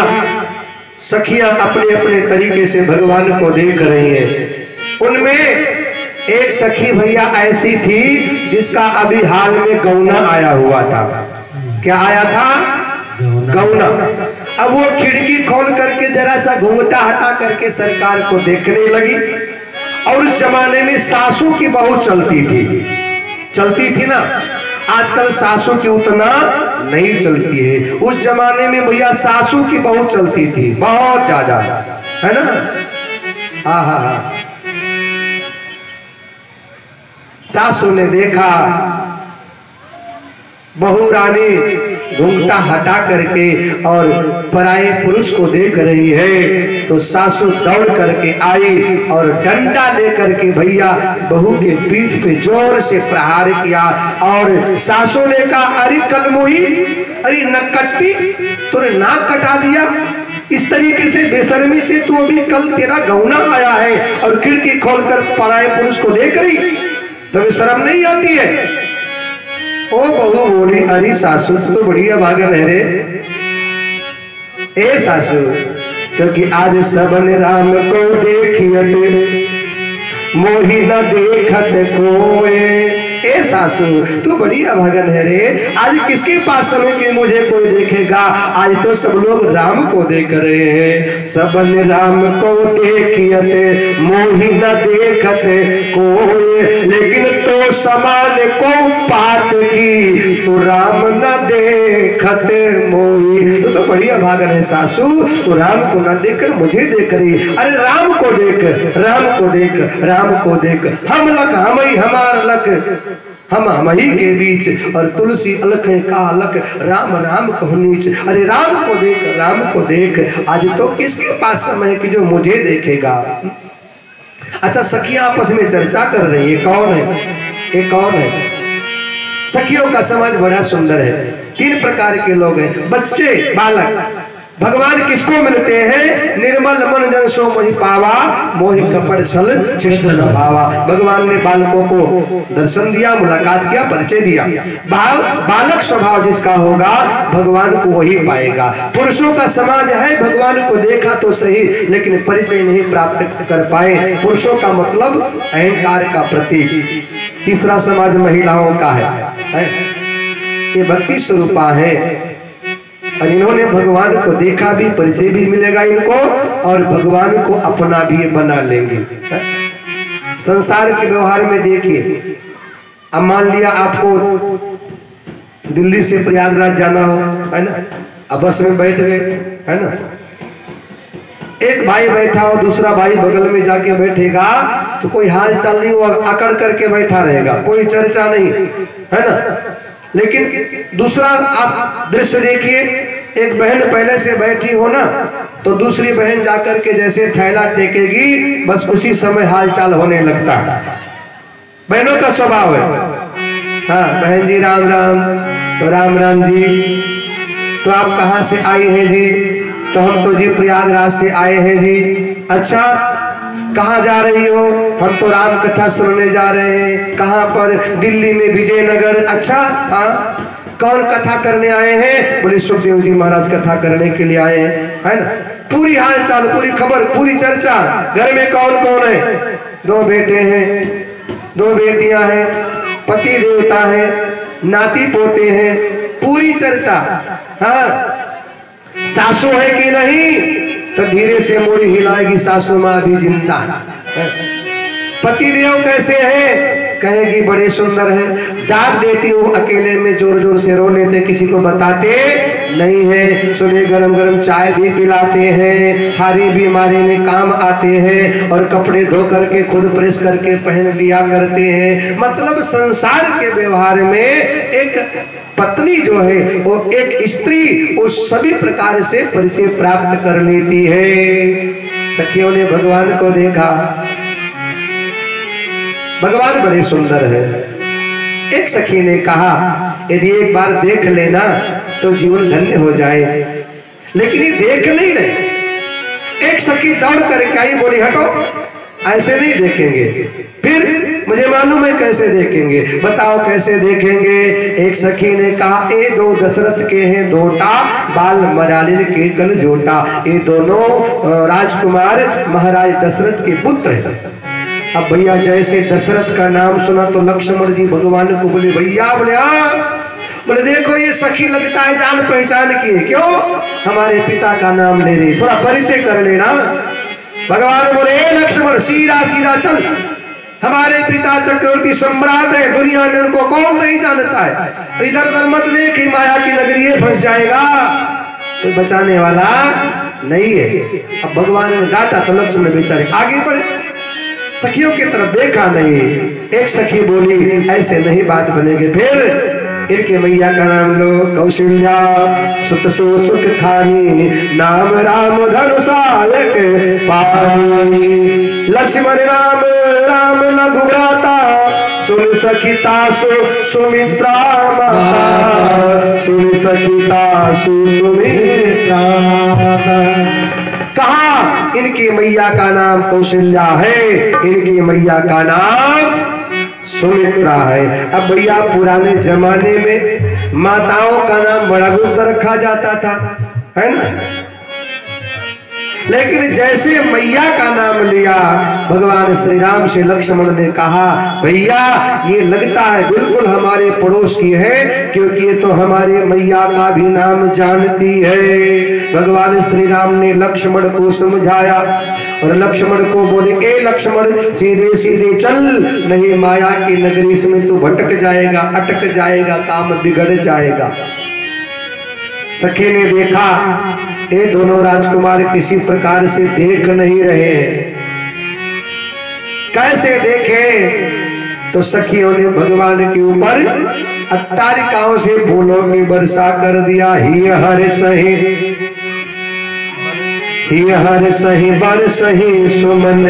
सखियां अपने अपने तरीके से भगवान को देख रही हैं। उनमें एक सखी भैया ऐसी थी जिसका अभी हाल में गौना आया हुआ था। क्या आया था? गौना। अब वो खिड़की खोल करके जरा सा घूंघटा हटा करके सरकार को देखने लगी। और उस जमाने में सासू की बहू चलती थी ना। आजकल सासू की उतना नहीं चलती है। उस जमाने में भैया सासू की बहू चलती थी, बहुत ज्यादा, है ना। हाँ हाँ हाँ। सासू ने देखा बहू रानी घूंघटा हटा करके और पराये पुरुष को देख रही है, तो सासू दौड़ करके आई और डंडा लेकर के भैया बहू के पीठ पे जोर से प्रहार किया। और सासू ने कहा, अरे कलमुही, अरे नकट्टी, तूने नाक कटा दिया। इस तरीके से बेशर्मी से तू अभी कल तेरा गौना आया है और खिड़की खोलकर पराये पुरुष को देख रही, तुम्हें शर्म नहीं आती है? ओ बहू बोली, अरे सासू तो बढ़िया भागन है रे। ए सासू, क्योंकि आज सबन राम को देखियत मोहि न देखत कोए। ए सासू तू बढ़िया भगन है रे। आज किसके पास समय कि मुझे कोई देखेगा? आज तो सब लोग राम को देख रहे हैं। सबन राम को देखियत मोहि न देखत कोई, लेकिन तो समान को पात की तो राम न देखत मोहि। तो बढ़िया भागन है सासू, तो राम को न देखकर मुझे देख रही। अरे राम को देख, राम को देख, राम को देख। हम लक हम ही, हमार लक हम ही के बीच, और तुलसी अलख का अलख, राम राम कहु नीच। अरे राम को देख, राम को देख। आज तो किसके पास समय है कि जो मुझे देखेगा? अच्छा, सखियां आपस में चर्चा कर रही है, कौन है ये, कौन है? सखियों का समाज बड़ा सुंदर है। 3 प्रकार के लोग हैं। बच्चे, बालक। भगवान किसको मिलते हैं? निर्मल मन जन सो मोहि पावा, मोहि कपट छल चित्र न भावा। भगवान ने बालकों को दर्शन दिया, मुलाकात किया, परिचय दिया। बालक स्वभाव जिसका होगा भगवान को वही पाएगा। पुरुषों का समाज है, भगवान को देखा तो सही लेकिन परिचय नहीं प्राप्त कर पाए। पुरुषों का मतलब अहंकार का प्रतीक। तीसरा समाज महिलाओं का है। ये भक्ति स्वरूपा है, और इन्होंने भगवान को देखा भी, परिचय भी मिलेगा इनको, और भगवान को अपना भी बना लेंगे। संसार के व्यवहार में देखिए, अब मान लिया आपको दिल्ली से प्रयागराज जाना हो, है ना। अब बस में बैठ गए, है ना। एक भाई बैठा हो, दूसरा भाई बगल में जाके बैठेगा तो कोई हाल चाल नहीं होगा, अकड़ करके बैठा रहेगा, कोई चर्चा नहीं, है ना। लेकिन दूसरा आप दृश्य देखिए, एक बहन पहले से बैठी हो ना, तो दूसरी बहन जाकर के जैसे थैला टेकेगी, बस उसी समय हालचाल होने लगता है। बहनों का स्वभाव है। हाँ बहन जी राम राम। तो राम राम जी। तो आप कहाँ से आई हैं जी? तो हम तो जी प्रयागराज से आए हैं जी। अच्छा कहाँ जा रही हो? हम तो राम कथा सुनने जा रहे हैं। कहाँ पर? दिल्ली में विजयनगर। अच्छा हाँ कौन कथा करने आए हैं? बोले सुखदेव जी महाराज कथा करने के लिए आए हैं, है ना। पूरी हाल चाल, पूरी खबर, पूरी चर्चा। घर में कौन कौन है? 2 बेटे हैं, 2 बेटियां हैं, पति देवता है, नाती पोते हैं, पूरी चर्चा। हाँ सासू है कि नहीं? तो धीरे से मुड़ी हिलाएगी, सासू माँ भी जिंदा है। पति देव कैसे है? कहेगी बड़े सुंदर है। डांट देती हूँ, अकेले में जोर जोर से रो लेते, किसी को बताते नहीं है। सुबह गरम गरम चाय भी पिलाते हैं, हारी बीमारी में काम आते हैं, और कपड़े धो करके खुद प्रेस करके पहन लिया करते हैं। मतलब संसार के व्यवहार में एक पत्नी जो है वो एक स्त्री उस सभी प्रकार से परिचय प्राप्त कर लेती है। सखियों ने भगवान को देखा, भगवान बड़े सुंदर है। एक सखी ने कहा यदि एक बार देख लेना तो जीवन धन्य हो जाए, लेकिन ये देख नहीं रहे। एक सखी दौड़ करके आई, बोली हटो, ऐसे नहीं देखेंगे। फिर मुझे मालूम है कैसे देखेंगे, बताओ कैसे देखेंगे। एक सखी ने कहा ये 2 दशरथ के हैं दोटा, बाल मरालिन के कल जोटा। ये दोनों राजकुमार महाराज दशरथ के पुत्र हैं। अब भैया जैसे दशरथ का नाम सुना तो लक्ष्मण जी भगवान को बोले भैया, बोले हाँ। बोले देखो ये सखी लगता है जान पहचान की है। क्यों? हमारे पिता का नाम ले रही, थोड़ा परिचय कर लेना। भगवान बोले लक्ष्मण सीधा सीधा चल, हमारे पिता चक्रवर्ती सम्राट है, दुनिया में उनको कौन नहीं जानता है। इधर उधर मत देख, माया की नगरी है, फंस जाएगा, कोई बचाने वाला नहीं है। अब भगवान ने डांटा तो लक्ष्मण बेचारे आगे बढ़े, सखियों की तरफ देखा नहीं। एक सखी बोली ऐसे नहीं बात बनेगी। फिर इनके मैया का नाम लो, कौशल्या सुत सो सुख खानी, नाम राम धनुषालक पानी। लक्ष्मण राम राम लघु भ्राता, सुन सखिता सुमित्रा माता, सुन सखिता सुमित्रा माता। कहा इनकी मैया का नाम कौशल्या है, इनकी मैया का नाम सुमित्रा है। अब भैया पुराने जमाने में माताओं का नाम बड़ा गुप्त रखा जाता था, है ना। लेकिन जैसे मैया का नाम लिया भगवान श्री राम से लक्ष्मण ने कहा भैया ये लगता है बिल्कुल हमारे पड़ोस की है, क्योंकि ये तो हमारे मैया का भी नाम जानती है। भगवान श्री राम ने लक्ष्मण को समझाया और लक्ष्मण को बोले ए लक्ष्मण सीधे सीधे चल, नहीं माया की नगरी इसमें तू भटक जाएगा, अटक जाएगा, काम बिगड़ जाएगा। सखी ने देखा ये दोनों राजकुमार किसी प्रकार से देख नहीं रहे, कैसे देखे? तो सखियों ने भगवान के ऊपर अट्टारिकाओं से फूलों की वर्षा कर दिया। ही हर सही बर सही सुमन,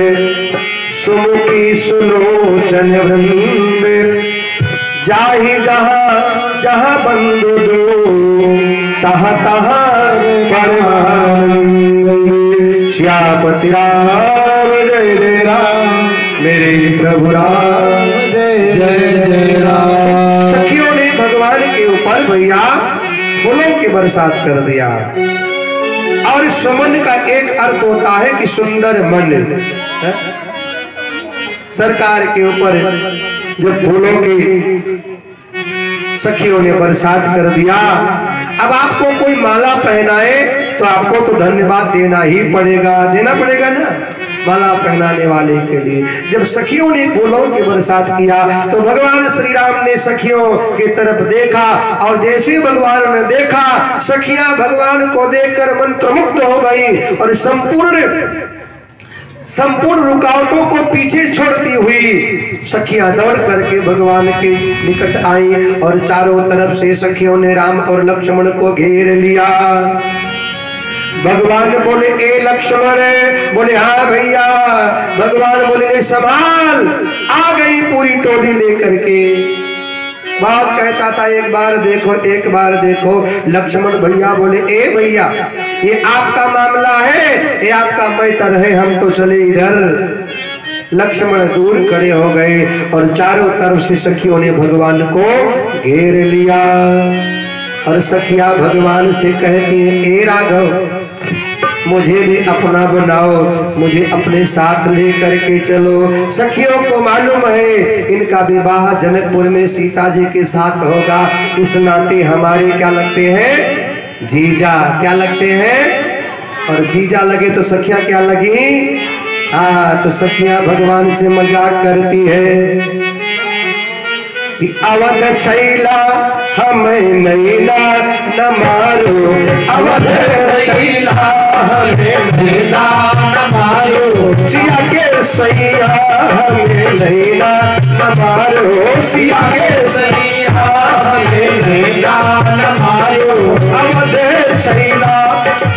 सुमुखी सुलोचन वृंद, जाहि जहाँ जहाँ बंधु दो, तहाँ तहाँ परमानंद। श्यामति राम जय जय राम, मेरे प्रभु राम जय जय राम। सखियों ने भगवान के ऊपर भैया फूलों की बरसात कर दिया। और सुमन का एक अर्थ होता है कि सुंदर मन। सरकार के ऊपर जब फूलों की सखियों ने बरसात कर दिया, अब आपको कोई माला पहनाए तो आपको तो धन्यवाद देना ही पड़ेगा, देना पड़ेगा ना माला पहनाने वाले के लिए। जब सखियों ने फूलों की बरसात किया तो भगवान श्री राम ने सखियों की तरफ देखा, और जैसे भगवान ने देखा सखियां भगवान को देखकर मंत्रमुग्ध हो गई और संपूर्ण रुकावटों को पीछे छोड़ती हुई सखियां दौड़ करके भगवान के निकट आई, और चारों तरफ से सखियों ने राम और लक्ष्मण को घेर लिया। भगवान बोले ए लक्ष्मण, बोले हाँ भैया। भगवान बोले संभाल, आ गई पूरी टोली लेकर के बहुत कहता था एक बार देखो, एक बार देखो। लक्ष्मण भैया बोले ए भैया ये आपका मामला है, ये आपका मैटर है, हम तो चले इधर। लक्ष्मण दूर खड़े हो गए और चारों तरफ से सखियों ने भगवान को घेर लिया और सखिया भगवान से कहती है ए राघव मुझे भी अपना बनाओ, मुझे अपने साथ ले करके चलो। सखियों को मालूम है इनका विवाह जनकपुर में सीता जी के साथ होगा, इस नाते हमारे क्या लगते हैं जीजा, क्या लगते हैं। और जीजा लगे तो सखियां क्या लगी, तो सखियां भगवान से मजाक करती है कि अवध छैला हमें नैना न मारो, अवध छैला हमें नैना न मारो, सिया के सैया हमें नैना न मारो, सिया के सैया हमें नैना न मारो, अवध छैला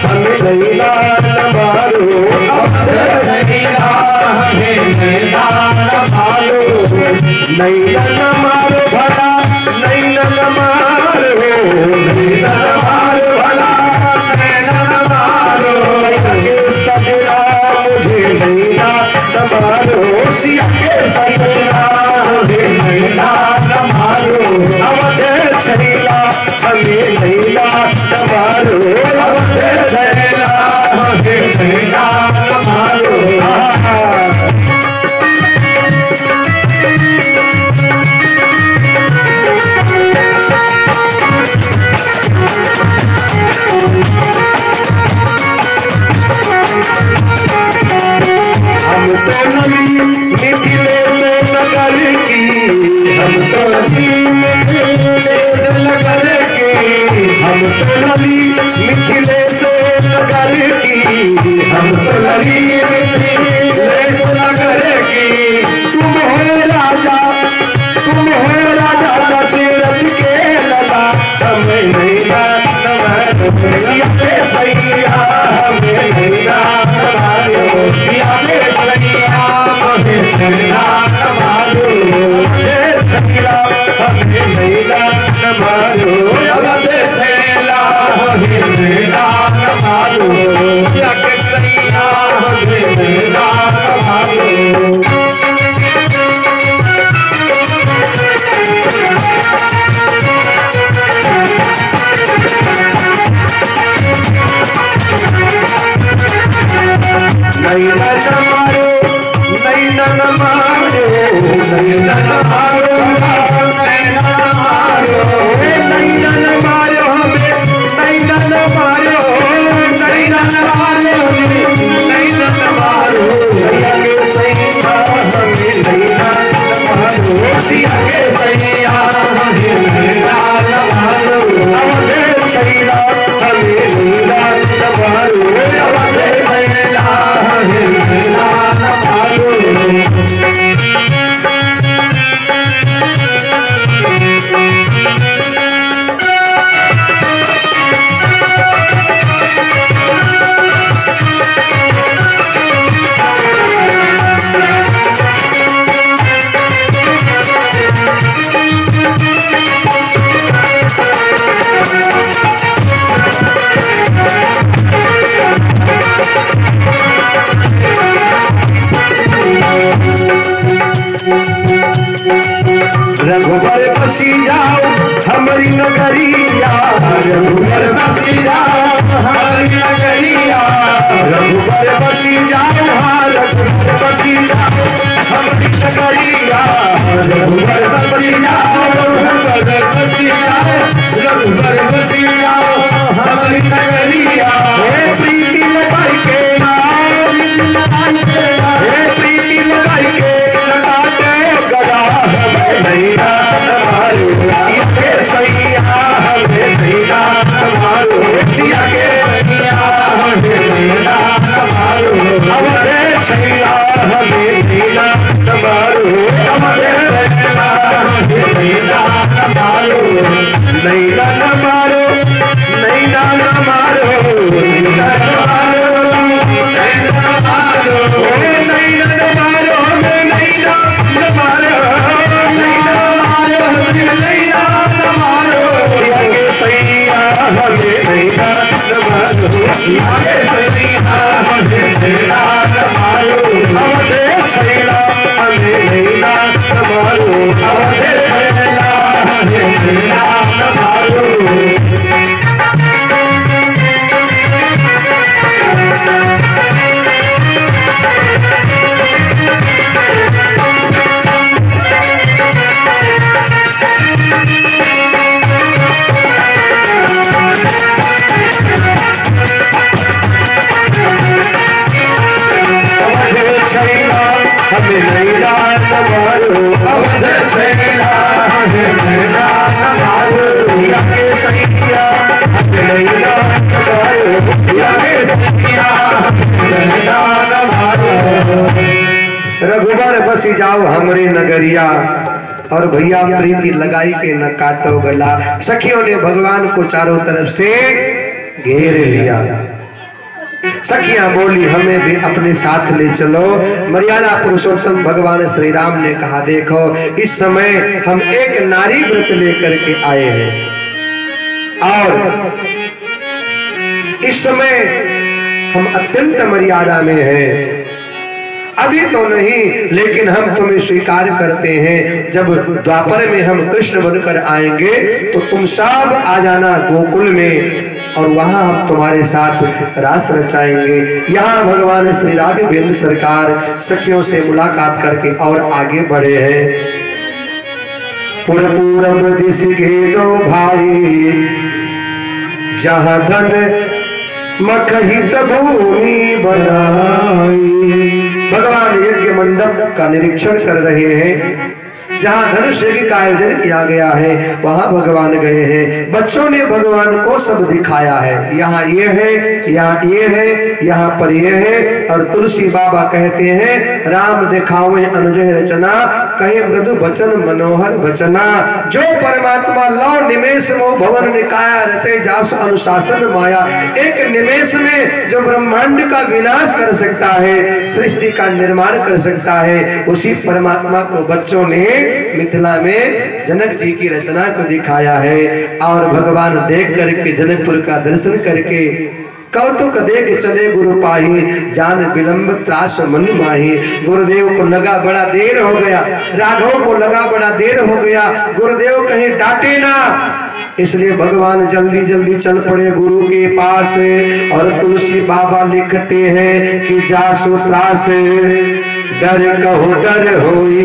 हमें नैना न मारो, अवध छैला हमें नैना न मारो, नैना न मारो भला, नैना न मारो, नैना न मारो भला, नैना न मारो, सजना मुझे नैना न मारो, सिया के सजना मुझे नैना न मारो, अवध छैला हमें नैना न मारो, अवध छैला हमें नैना न मारो। रघुबर बसी जाओ हमारी नगरिया, रघुबर बसी जाओ हमारी नगरिया, रघुबर बसी जाओ, रघुबर बसी जाओ हमारी नगरिया, रघुबर बसी जाओ, रघुबर बसी जाओ, रघुबर बसी जाओ हमारी नगरिया। प्रीति लगाई के प्रीति लगाई के लगाते गया हमें नैना न मारो, सिया के सैया हमें नैना न मारो, सिया के सैया हमें नैना न मारो, अवध छैला हमें नैना न मारो, अवध छैला हमें नैना न मारो, नैना न मारो, नैना न मारो, नैना न मारो, नैना न मारो, नैना न मारो, नैना न मारो। रघुबर बसी जाओ हमरे नगरिया, और भैया प्रीति लगाई के न काटो गला। सखियों ने भगवान को चारों तरफ से घेर लिया। सखियां बोली हमें भी अपने साथ ले चलो। मर्यादा पुरुषोत्तम भगवान श्री राम ने कहा देखो इस समय हम एक नारी व्रत लेकर के आए हैं, और इस समय हम अत्यंत मर्यादा में हैं। अभी तो नहीं, लेकिन हम तुम्हें स्वीकार करते हैं। जब द्वापर में हम कृष्ण बनकर आएंगे तो तुम सब आ जाना गोकुल में, और वहां हम तुम्हारे साथ रास रचाएंगे। यहाँ भगवान श्री राघवेंद्र सरकार सखियों से मुलाकात करके और आगे बढ़े हैं। पूरब दिश के दो भाई, जहाँ धन मखहित भूमि बनाई। भगवान यज्ञ मंडप का निरीक्षण कर रहे हैं। जहाँ धनुष यज्ञ का आयोजन किया गया है वहां भगवान गए हैं। बच्चों ने भगवान को सब दिखाया है, यहाँ ये है, यहाँ ये है, यहाँ पर ये है। और तुलसी बाबा कहते हैं राम दिखावे अनुजय रचना, कहे मृदु वचन मनोहर वचना। जो परमात्मा लौ निमेष मोह भवन निकाया, रचे जासु अनुशासन माया। एक निमेष में जो ब्रह्मांड का विनाश कर सकता है, सृष्टि का निर्माण कर सकता है, उसी परमात्मा को बच्चों ने मिथिला में जनक जी की रचना को दिखाया है। और भगवान देख करके जनकपुर का दर्शन करके कौतुक देख चले गुरु पाही, जान विलंब त्रास मन माही। गुरुदेव को लगा बड़ा देर हो गया, राघव को लगा बड़ा देर हो गया, गुरुदेव कहीं डांटे ना, इसलिए भगवान जल्दी जल्दी चल पड़े गुरु के पास। और तुलसी बाबा लिखते हैं कि जासु त्रास डर कहो डर होई,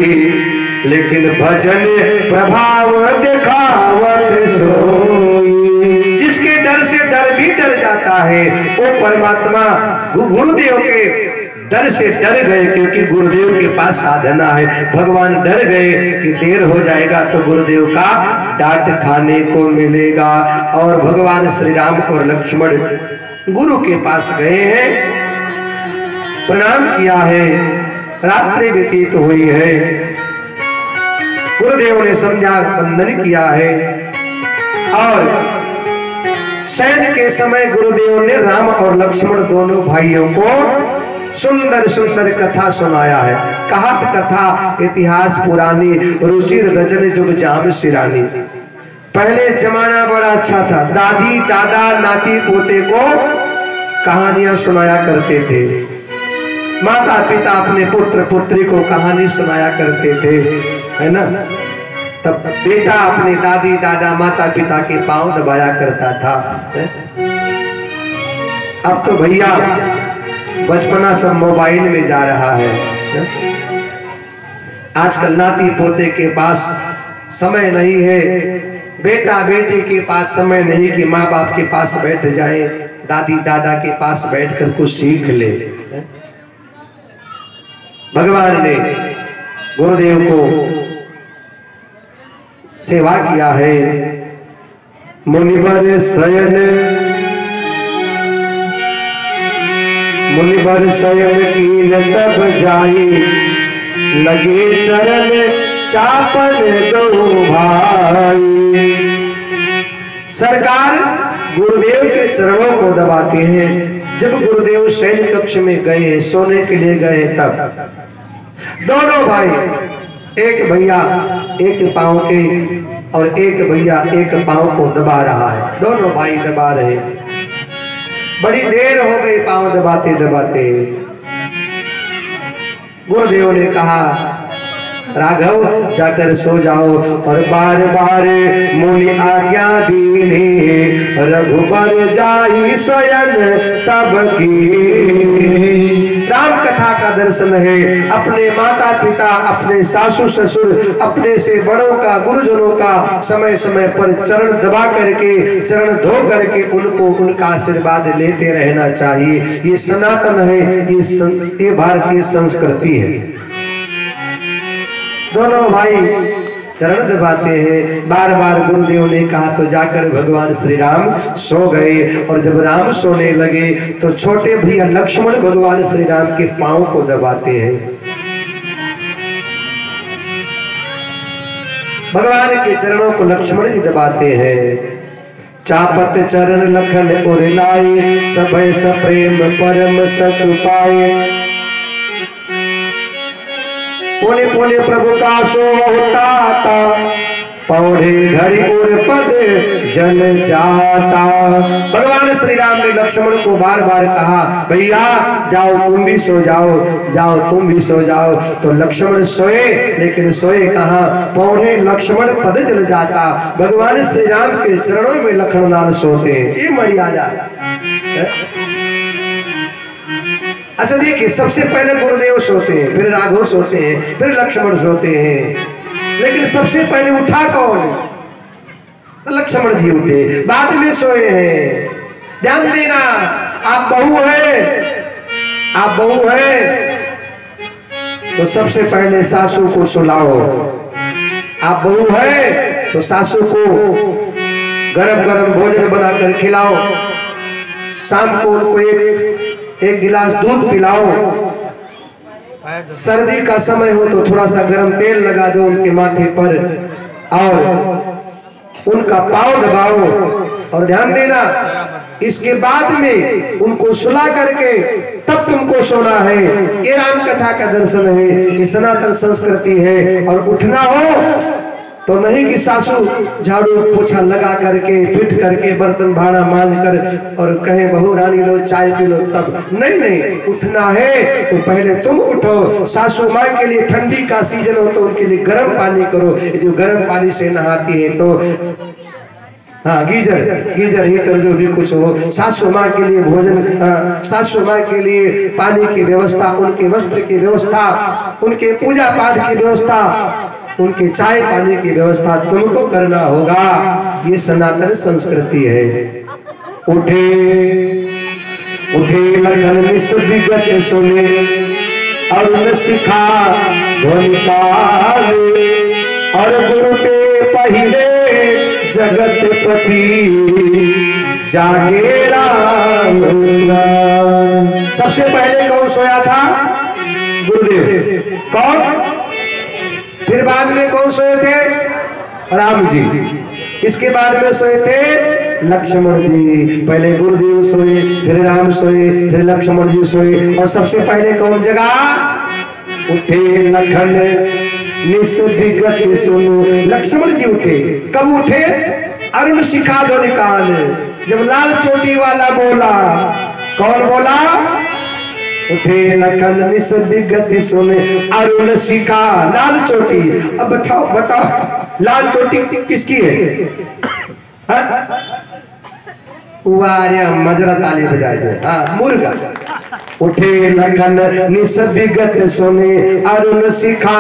लेकिन भजन प्रभाव दिखावत सोई। जिसके डर से डर भी डर जाता है वो परमात्मा गुरुदेव के डर से डर गए, क्योंकि गुरुदेव के पास साधना है। भगवान डर गए कि देर हो जाएगा तो गुरुदेव का डांट खाने को मिलेगा। और भगवान श्री राम और लक्ष्मण गुरु के पास गए हैं, प्रणाम किया है, रात्रि व्यतीत हुई है। गुरुदेव ने संध्या वंदन किया है, और शयन के समय गुरुदेव ने राम और लक्ष्मण दोनों भाइयों को सुंदर सुंदर कथा सुनाया है। कहत कथा इतिहास पुरानी, रुचिर रजन जुग जाम सिरानी। पहले जमाना बड़ा अच्छा था, दादी दादा नाती पोते को कहानियां सुनाया करते थे, माता पिता अपने पुत्र पुत्री को कहानी सुनाया करते थे, है ना। तब बेटा अपने दादी दादा माता पिता के पांव दबाया करता था। अब तो भैया बचपना सब मोबाइल में जा रहा है। आजकल नाती पोते के पास समय नहीं है, बेटा बेटी के पास समय नहीं कि माँ बाप के पास बैठ जाए, दादी दादा के पास बैठकर कुछ सीख ले। भगवान ने गुरुदेव को सेवा किया है। मुनिवर शयन कीन तब जाई, लगे चरण चापन दो भाई। सरकार गुरुदेव के चरणों को दबाते हैं। जब गुरुदेव शयन कक्ष में गए, सोने के लिए गए, तब दोनों भाई, एक भैया एक पांव के और एक भैया एक पांव को दबा रहा है। दोनों भाई दबा रहे, बड़ी देर हो गई पांव दबाते दबाते। गुरुदेव ने कहा राघव जाकर सो जाओ। और बार बार मुनि आज्ञा दीने रघुबर जाई शयन तब की। राम कथा का दर्शन है, अपने माता पिता, अपने सासू ससुर, अपने से बड़ों का, गुरुजनों का समय समय पर चरण दबा करके, चरण धो करके उनको उनका आशीर्वाद लेते रहना चाहिए। ये सनातन है, ये भारतीय संस्कृति है। दोनों भाई चरण दबाते हैं। बार बार गुरुदेव ने कहा तो जाकर भगवान श्री राम सो गए। और जब राम सोने लगे तो छोटे भैया लक्ष्मण भगवान श्री राम के पांव को दबाते हैं। भगवान के चरणों को लक्ष्मण जी दबाते हैं। चापत चरण लखन उर लाए, सभय सप्रेम परम सत पाए। पोले पोले प्रभु का सो होता था, पौधे घड़ी उड़ पद जल जाता। भगवान श्री राम ने लक्ष्मण को बार बार कहा भैया जाओ तुम भी सो जाओ, जाओ तुम भी सो जाओ। तो लक्ष्मण सोए, लेकिन सोए कहाँ, पौधे लक्ष्मण पद जल जाता। भगवान श्री राम के चरणों में लखनलाल सोते हैं, ये मर्यादा। अच्छा देखिए, सबसे पहले गुरुदेव सोते हैं, फिर राघव सोते हैं, फिर लक्ष्मण सोते हैं, लेकिन सबसे पहले उठा कौन? तो लक्ष्मण जी उठे, बाद में सोए हैं। ध्यान देना, आप बहू है, आप बहू है तो सबसे पहले सासू को सुलाओ। आप बहू है तो सासू को गरम गरम भोजन बनाकर खिलाओ। शाम को उनको एक गिलास दूध पिलाओ। सर्दी का समय हो तो थोड़ा सा गर्म तेल लगा दो उनके माथे पर और उनका पाँव दबाओ। और ध्यान देना, इसके बाद में उनको सुला करके तब तुमको सोना है। ये राम कथा का दर्शन है, ये सनातन संस्कृति है। और उठना हो तो नहीं कि सासू झाड़ू पोछा लगा करके, फिट करके, बर्तन भाड़ा मांज कर और कहे बहू रानी लो चाय पी लो, तब नहीं। नहीं, उठना है तो पहले तुम उठो। सासू माँ के लिए ठंडी का सीजन हो तो उनके लिए गर्म पानी करो। जो गर्म पानी से नहाती है तो हाँ, गीजर हीटर जो भी कुछ हो। सासू माँ के लिए भोजन, सासू माँ के लिए पानी की व्यवस्था, उनके वस्त्र की व्यवस्था, उनके पूजा पाठ की व्यवस्था, उनके चाय पानी की व्यवस्था तुमको करना होगा। ये सनातन संस्कृति है। उठे उठे लखन निस्विगत सुने, अरुण शिखा ध्वनि तारे। और गुरु के पहिले जगत पति, जागे राम। सबसे पहले कौन सोया था? गुरुदेव। कौन? फिर बाद में कौन सोए थे? राम जी। इसके बाद में सोए थे लक्ष्मण जी। पहले गुरुदेव सोए, फिर राम सोए, फिर लक्ष्मण जी सोए। और सबसे पहले कौन जगा? उठे लखन निस्विगत सुनो। लक्ष्मण जी उठे। कब उठे? अरुण शिखा ध्वनि कान, जब लाल चोटी वाला बोला। कौन बोला? उठे लखन निस्विगत सुने, अरुण शिखा, लाल चोटी। अब बताओ बताओ, लाल चोटी किसकी है? मजरा ताली बजाए थे। हाँ, मुर्गा। उठे लखन निस्विगत सुने, अरुण शिखा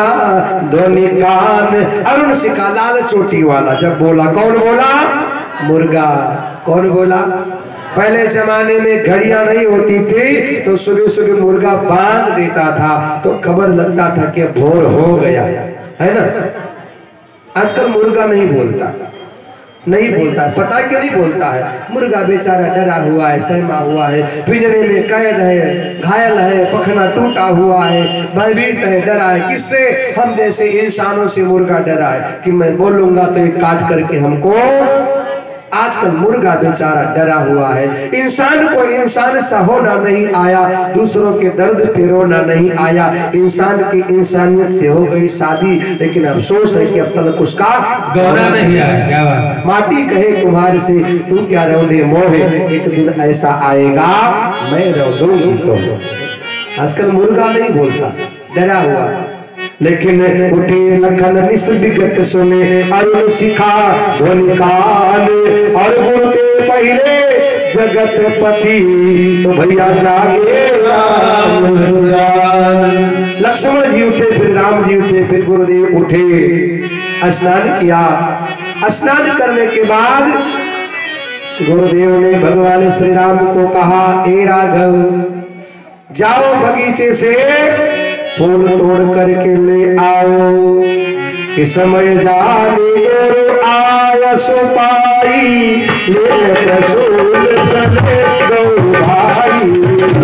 ध्वनि कान। अरुण शिखा, लाल चोटी वाला जब बोला, कौन बोला? मुर्गा। कौन बोला? पहले जमाने में घड़ियां नहीं होती थी तो सुबह सुबह मुर्गा बांध देता था तो खबर लगता था कि भोर हो गया है ना। आजकल मुर्गा नहीं बोलता, नहीं बोलता। पता क्यों नहीं बोलता है? मुर्गा बेचारा डरा हुआ है, सहमा हुआ है, पिंजरे में कैद है, घायल है, पखना टूटा हुआ है, भयभीत है, डरा है। किससे? हम जैसे इंसानों से मुर्गा डरा है कि मैं बोलूंगा तो ये काट करके हमको। आजकल मुर्गा बेचारा डरा हुआ है। इंसान को इंसान सा होना नहीं आया, दूसरों के दर्द पे रोना नहीं आया। इंसान की इंसानियत से हो गई शादी, लेकिन अफसोस है कि अब तक उसका गौरा नहीं आया। क्या बात? माटी कहे कुम्हार से तू क्या रहो दे मोहे, एक दिन ऐसा आएगा मैं रो दूंगी तो। आजकल मुर्गा नहीं बोलता, डरा हुआ। लेकिन उठे लखन निस विगत सुने अरुण शिखा ध्वनि कान और गुरु के पहले जगत पति तो भैया जागे राम। लक्ष्मण जी उठे, फिर राम जी उठे, फिर गुरुदेव उठे, स्नान किया। स्नान करने के बाद गुरुदेव ने भगवान श्री राम को कहा, ए राघव जाओ बगीचे से फूल तोड़ करके ले आओ कि समय जाने गुरु आय सुपाई ले प्रसूल चले गौ भाई।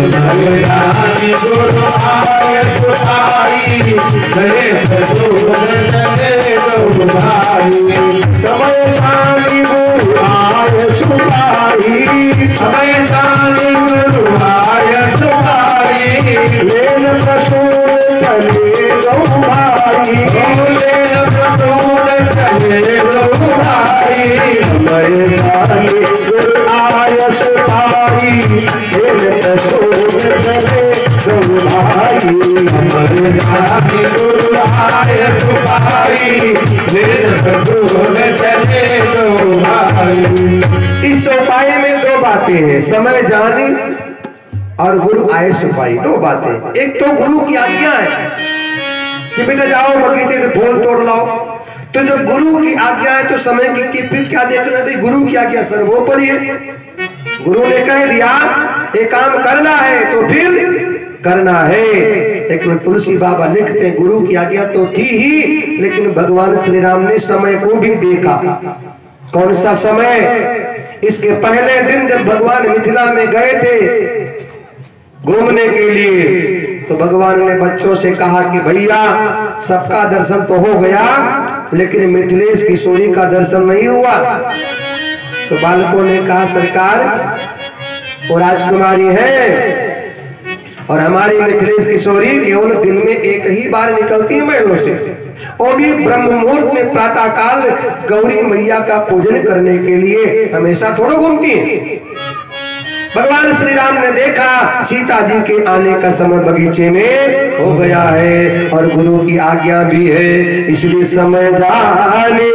समय जाने गुरु आय सुपाई ले प्रसूल चले गौ भाई। समय जाने गुरु आय सुपाई, समय जाने गुरु आय सुपाई ले प्रसूल चले गौ भाई। ले प्रसूल चले गौ भाई। समय जाने गुरु आय सुपाई ले प्रसूल चले गौ भाई। समय जाने गुरु आय सुपाई ले प्रसूल चले गौ भाई। इस उपाय में दो बातें हैं, समय जाने और गुरु आय सुपाई, दो बातें। एक तो गुरु की आज्ञा है कि बेटा जाओ बगीचे से फूल तोड़ लाओ, तो जब गुरु की आज्ञा है तो समय की फिर क्या देखना भाई, गुरु की आज्ञा सर्वोपरि है। गुरु ने कह दिया एक काम करना है तो फिर करना है। लेकिन तुलसी बाबा लिखते गुरु की आज्ञा तो थी ही, लेकिन भगवान श्री राम ने समय को भी देखा। कौन सा समय? इसके पहले दिन जब भगवान मिथिला में गए थे घूमने के लिए, तो भगवान ने बच्चों से कहा कि भैया सबका दर्शन तो हो गया, लेकिन मिथिलेश किशोरी का दर्शन नहीं हुआ। तो बालकों ने कहा सरकार वो राजकुमारी है और हमारी मिथिलेश किशोरी केवल दिन में एक ही बार निकलती है महलों से, वो भी ब्रह्म मुहूर्त में प्रातः काल गौरी मैया का पूजन करने के लिए, हमेशा थोड़ा घूमती है। भगवान श्री राम ने देखा सीता जी के आने का समय बगीचे में हो गया है और गुरु की आज्ञा भी है, इसलिए समय जाने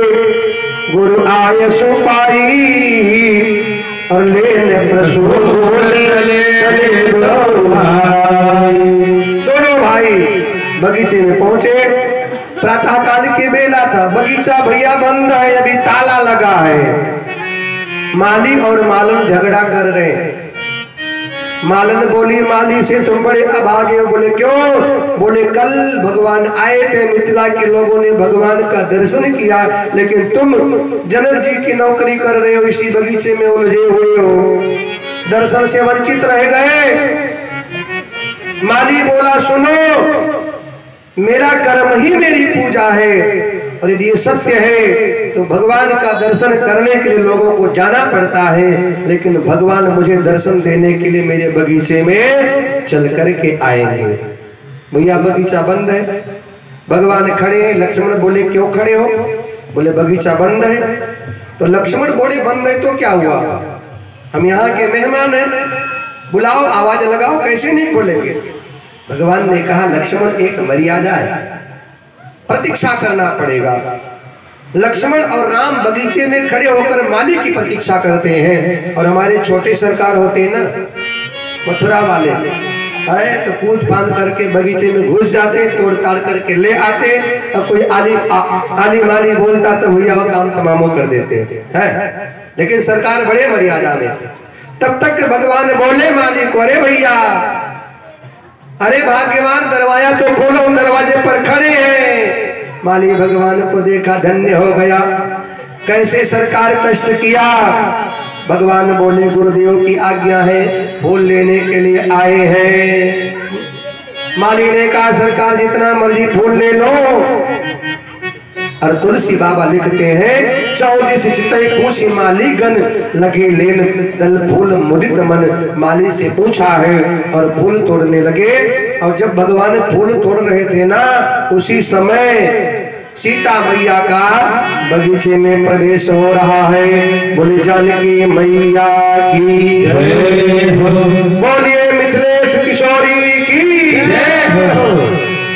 गुरु आय सुपाई और लेने प्रसूल चले गौ भाई। दोनों भाई बगीचे में पहुंचे, प्रातः काल की बेला था, बगीचा भैया बंद है, अभी ताला लगा है। माली और मालन झगड़ा कर रहे हैं। मालन बोली माली से तुम बड़े अभागे हो। बोले क्यों? बोले कल भगवान आए थे, मिथिला के लोगों ने भगवान का दर्शन किया, लेकिन तुम जनक जी की नौकरी कर रहे हो, इसी बगीचे में उलझे हुए हो, दर्शन से वंचित रह गए। माली बोला सुनो, मेरा कर्म ही मेरी पूजा है, और यदि ये सत्य है तो भगवान का दर्शन करने के लिए लोगों को जाना पड़ता है, लेकिन भगवान मुझे दर्शन देने के लिए मेरे बगीचे में चल करके आएंगे। भैया बगीचा बंद है, भगवान खड़े हैं। लक्ष्मण बोले क्यों खड़े हो? बोले बगीचा बंद है। तो लक्ष्मण बोले बंद है तो क्या हुआ, हम यहाँ के मेहमान हैं, बुलाओ, आवाज लगाओ, कैसे नहीं खोलेंगे? भगवान ने कहा लक्ष्मण एक मर्यादा है, प्रतीक्षा करना पड़ेगा। लक्ष्मण और राम बगीचे में खड़े होकर माली की प्रतीक्षा करते हैं, और हमारे छोटे सरकार होते हैं ना मथुरा वाले है, तो कूद फांद करके बगीचे में घुस जाते, तोड़ ताड़ करके ले आते, और कोई आली माली बोलता तो भैया वो काम तमामो कर देते हैं। लेकिन सरकार बड़े मर्यादा में। तब तक भगवान बोले माली को, अरे भैया, अरे भाग्यवान दरवाजा तो खोलो, हम दरवाजे पर खड़े हैं। माली भगवान को देखा, धन्य हो गया, कैसे सरकार कष्ट किया। भगवान बोले गुरुदेव की आज्ञा है, फूल लेने के लिए आए हैं। माली ने कहा सरकार जितना मर्जी फूल ले लो। और तुलसी बाबा लिखते हैं 14 चितई पूछी माली गन लगे लेन दल फूल मुदित मन। माली से पूछा है और फूल तोड़ने लगे। और जब भगवान फूल तोड़ रहे थे ना, उसी समय सीता मैया का बगीचे में प्रवेश हो रहा है। बोले जानकी मैया की, बोलिए मिथिलेश किशोरी की।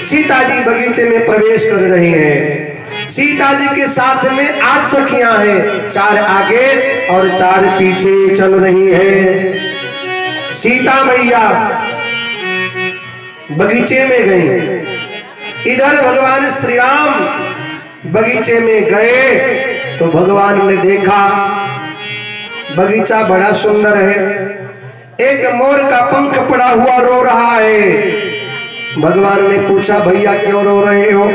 सीता जी बगीचे में प्रवेश कर रही हैं। सीता जी के साथ में 8 सखियां हैं, 4 आगे और 4 पीछे चल रही हैं। सीता मैया बगीचे में गई। इधर भगवान श्री राम बगीचे में गए तो भगवान ने देखा बगीचा बड़ा सुंदर है। एक मोर का पंख पड़ा हुआ रो रहा है। भगवान ने पूछा भैया क्यों रो रहे हो?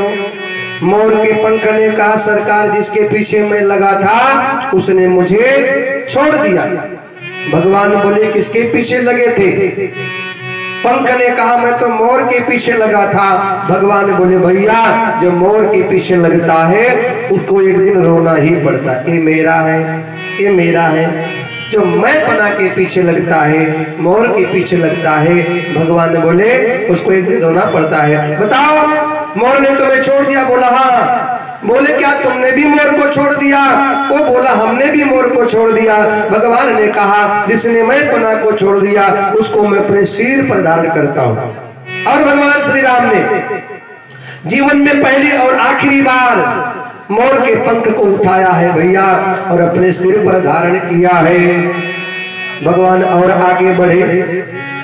मोर के पंख ने कहा सरकार जिसके पीछे मैं लगा था उसने मुझे छोड़ दिया। भगवान बोले किसके पीछे लगे थे? पंख ने कहा मैं तो मोर के पीछे लगा था। भगवान बोले भैया जो मोर के पीछे लगता है उसको एक दिन रोना ही पड़ता है। ये मेरा है, ये मेरा है। जो मैं पना के पीछे लगता है, मोर के पीछे लगता है, भगवान बोले उसको एक दिन रोना पड़ता है। बताओ मोर ने तुम्हें छोड़ दिया? बोला हाँ। बोले क्या तुमने भी मोर को छोड़ दिया? वो बोला हमने भी मोर को छोड़ दिया। भगवान ने कहा जिसने मैं पना को छोड़ दिया उसको मैं अपने सिर पर धारण करता हूँ। और भगवान श्री राम ने जीवन में पहली और आखिरी बार मोर के पंख को उठाया है भैया और अपने सिर पर धारण किया है। भगवान और आगे बढ़े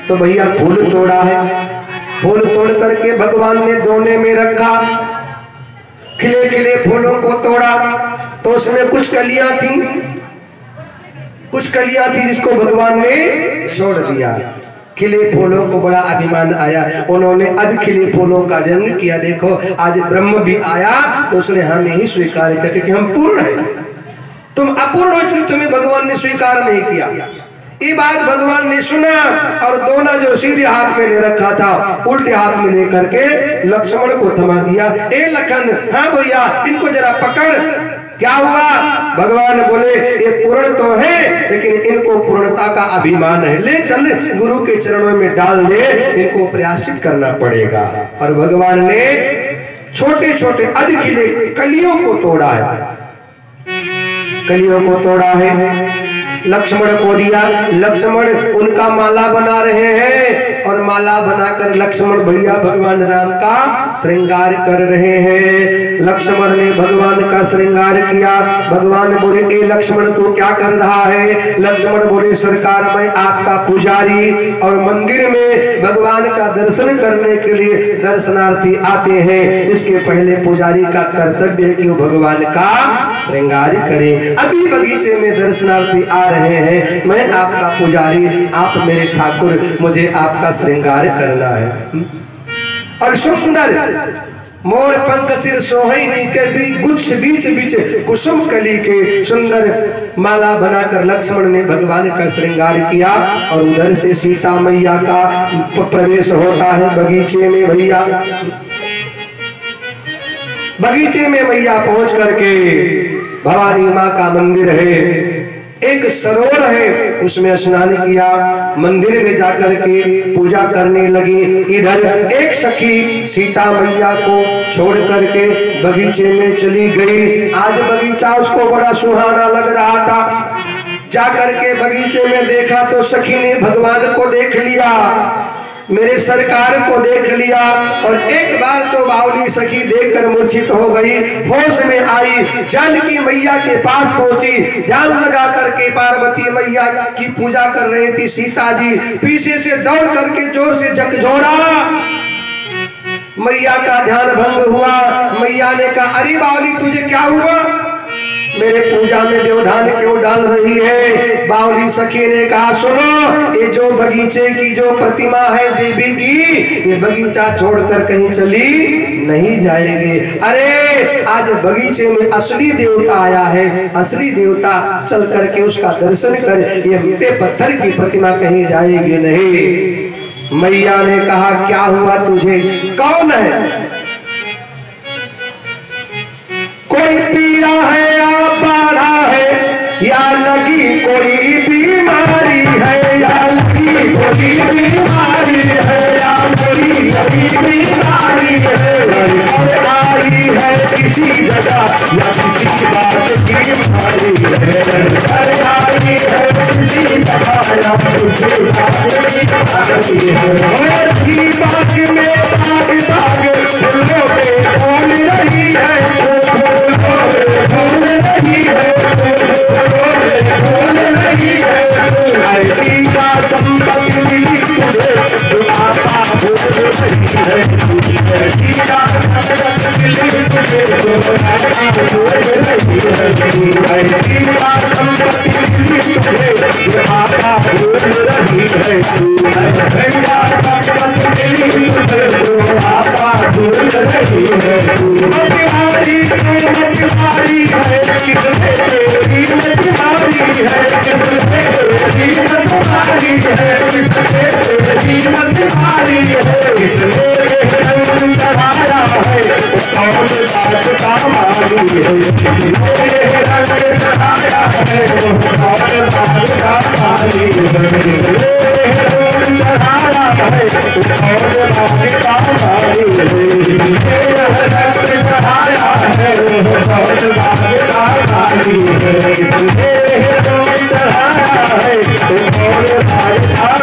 तो भैया फूल तोड़ा है। फूल तोड़ करके भगवान ने दोने में रखा। खिले खिले फूलों को तोड़ा तो उसमें कुछ कलियां थी, कुछ कलियां थी जिसको भगवान ने छोड़ दिया। खिले फूलों को बड़ा अभिमान आया, उन्होंने अध खिले फूलों का व्यंग किया। देखो आज ब्रह्म भी आया तो उसने हमें ही स्वीकार किया क्योंकि हम पूर्ण हैं। तुम अपूर्ण हो इसलिए तुम्हें भगवान ने स्वीकार नहीं किया। ये बात भगवान ने सुना और दोना जो सीधे हाथ में ले रखा था उल्टे हाथ में लेकर के लक्ष्मण को थमा दिया। ए लखन, हाँ भैया इनको जरा पकड़। क्या हुआ? भगवान बोले ये पूर्ण तो है लेकिन इनको पूर्णता का अभिमान है। ले चल गुरु के चरणों में डाल दे, इनको प्रयासित करना पड़ेगा। और भगवान ने छोटे छोटे अध खिले कलियों को तोड़ा है, कलियों को तोड़ा है, लक्ष्मण को दिया। लक्ष्मण उनका माला बना रहे हैं और माला बनाकर लक्ष्मण भैया भगवान राम का श्रृंगार कर रहे हैं। लक्ष्मण ने भगवान का श्रृंगार किया। भगवान बोले ए लक्ष्मण तू क्या कर रहा है? लक्ष्मण बोले सरकार मैं आपका पुजारी और मंदिर में भगवान का दर्शन करने के लिए दर्शनार्थी आते हैं। इसके पहले पुजारी का कर्तव्य है कि वो भगवान का श्रृंगार करे। अभी बगीचे में दर्शनार्थी आ रहे हैं, मैं आपका पुजारी, आप मेरे ठाकुर, मुझे आपका श्रृंगार करना है। और सुंदर मोर पंख सिर सोहिनी के भी गुच्छ बीच बीच कुसुम कली के सुंदर माला बनाकर लक्ष्मण ने भगवान का श्रृंगार किया। और उधर से सीता मैया का प्रवेश होता है बगीचे में। भैया बगीचे में मैया पहुंच करके भवानी माँ का मंदिर है, एक सरोवर है, उसमें स्नान किया। मंदिर में जाकर के पूजा करने लगी। इधर एक सखी सीता मैया को छोड़ करके बगीचे में चली गई। आज बगीचा उसको बड़ा सुहाना लग रहा था। जाकर के बगीचे में देखा तो सखी ने भगवान को देख लिया, मेरे सरकार को देख लिया। और एक बार तो बावली सखी देखकर मूर्छित हो गई, होश में आई, जानकी मैया के पास पहुंची। ध्यान लगा करके पार्वती मैया की पूजा कर रही थी सीता जी। पीछे से दौड़ करके जोर से झकझोरा, मैया का ध्यान भंग हुआ। मैया ने कहा अरे बावली तुझे क्या हुआ? मेरे पूजा में व्यवधान क्यों डाल रही है? बावली सखी ने कहा सुनो, ये जो बगीचे की जो प्रतिमा है देवी की, ये बगीचा छोड़कर कहीं चली नहीं जाएगी। अरे आज बगीचे में असली देवता आया है, असली देवता चल करके उसका दर्शन कर, ये मिट्टी पत्थर की प्रतिमा कहीं जाएगी नहीं। मैया ने कहा क्या हुआ तुझे? कौन है? कोई पीड़ा है या बाधा है या लगी कोई बीमारी है, या लगी कोई बीमारी है, या कोई लगी बीमारी है किसी जगह या किसी बात की बीमारी है, किसी जगह या किसी बात की बीमारी है। बाग में बाग बाग फूलों पे फूल रही है, फूल रही है, फूल रही है। ऐसी का संपत्ति मिली तुझे जो आता भूल रही है, ऐसी का संपत्ति मिली तुझे जो आता भूल रही है, ऐसी का संपत्ति मिली तुझे जो आता भूल रही है, ऐसी का संपत्ति मिली तुझे जो आता भूल रही है। मतिहारी मतिहारी है किसने तेरी मतिहारी है, किसने तेरी मतिहारी है, किसने तेरी मतिहारी है, किसने रंग चढ़ाया है कौन बात का माली है, किसने रंग चढ़ाया है कौन बात का माली है, किसने रंग चढ़ाया है कौन बात का माली है, किसने रंग चढ़ाया है कौन बात का माली है, किसने रंग चढ़ाया है कौन बात का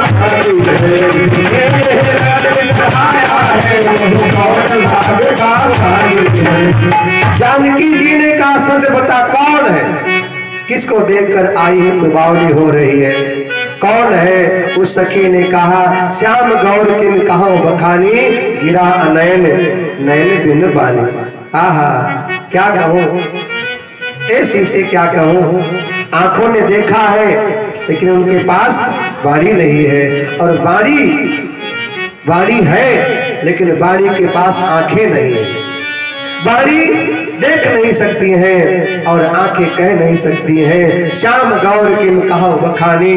माली है, किसने रंग चढ़ाया है कौन बात का माली है। जानकी जी ने कहा सच बता कौन है, किसको देखकर आई है तू बावली हो रही है, कौन है? उस सखी ने कहा श्याम गौर किन कहा बखानी, गिरा अनयन नयन बिंद बानी। आहा क्या कहूं ऐसी से क्या कहूं, आंखों ने देखा है लेकिन उनके पास बाड़ी नहीं है, और बाड़ी है लेकिन बाड़ी के पास आंखें नहीं है। बाड़ी देख नहीं सकती हैं और आंखें कह नहीं सकती हैं। श्याम गौर किन कहा बखानी।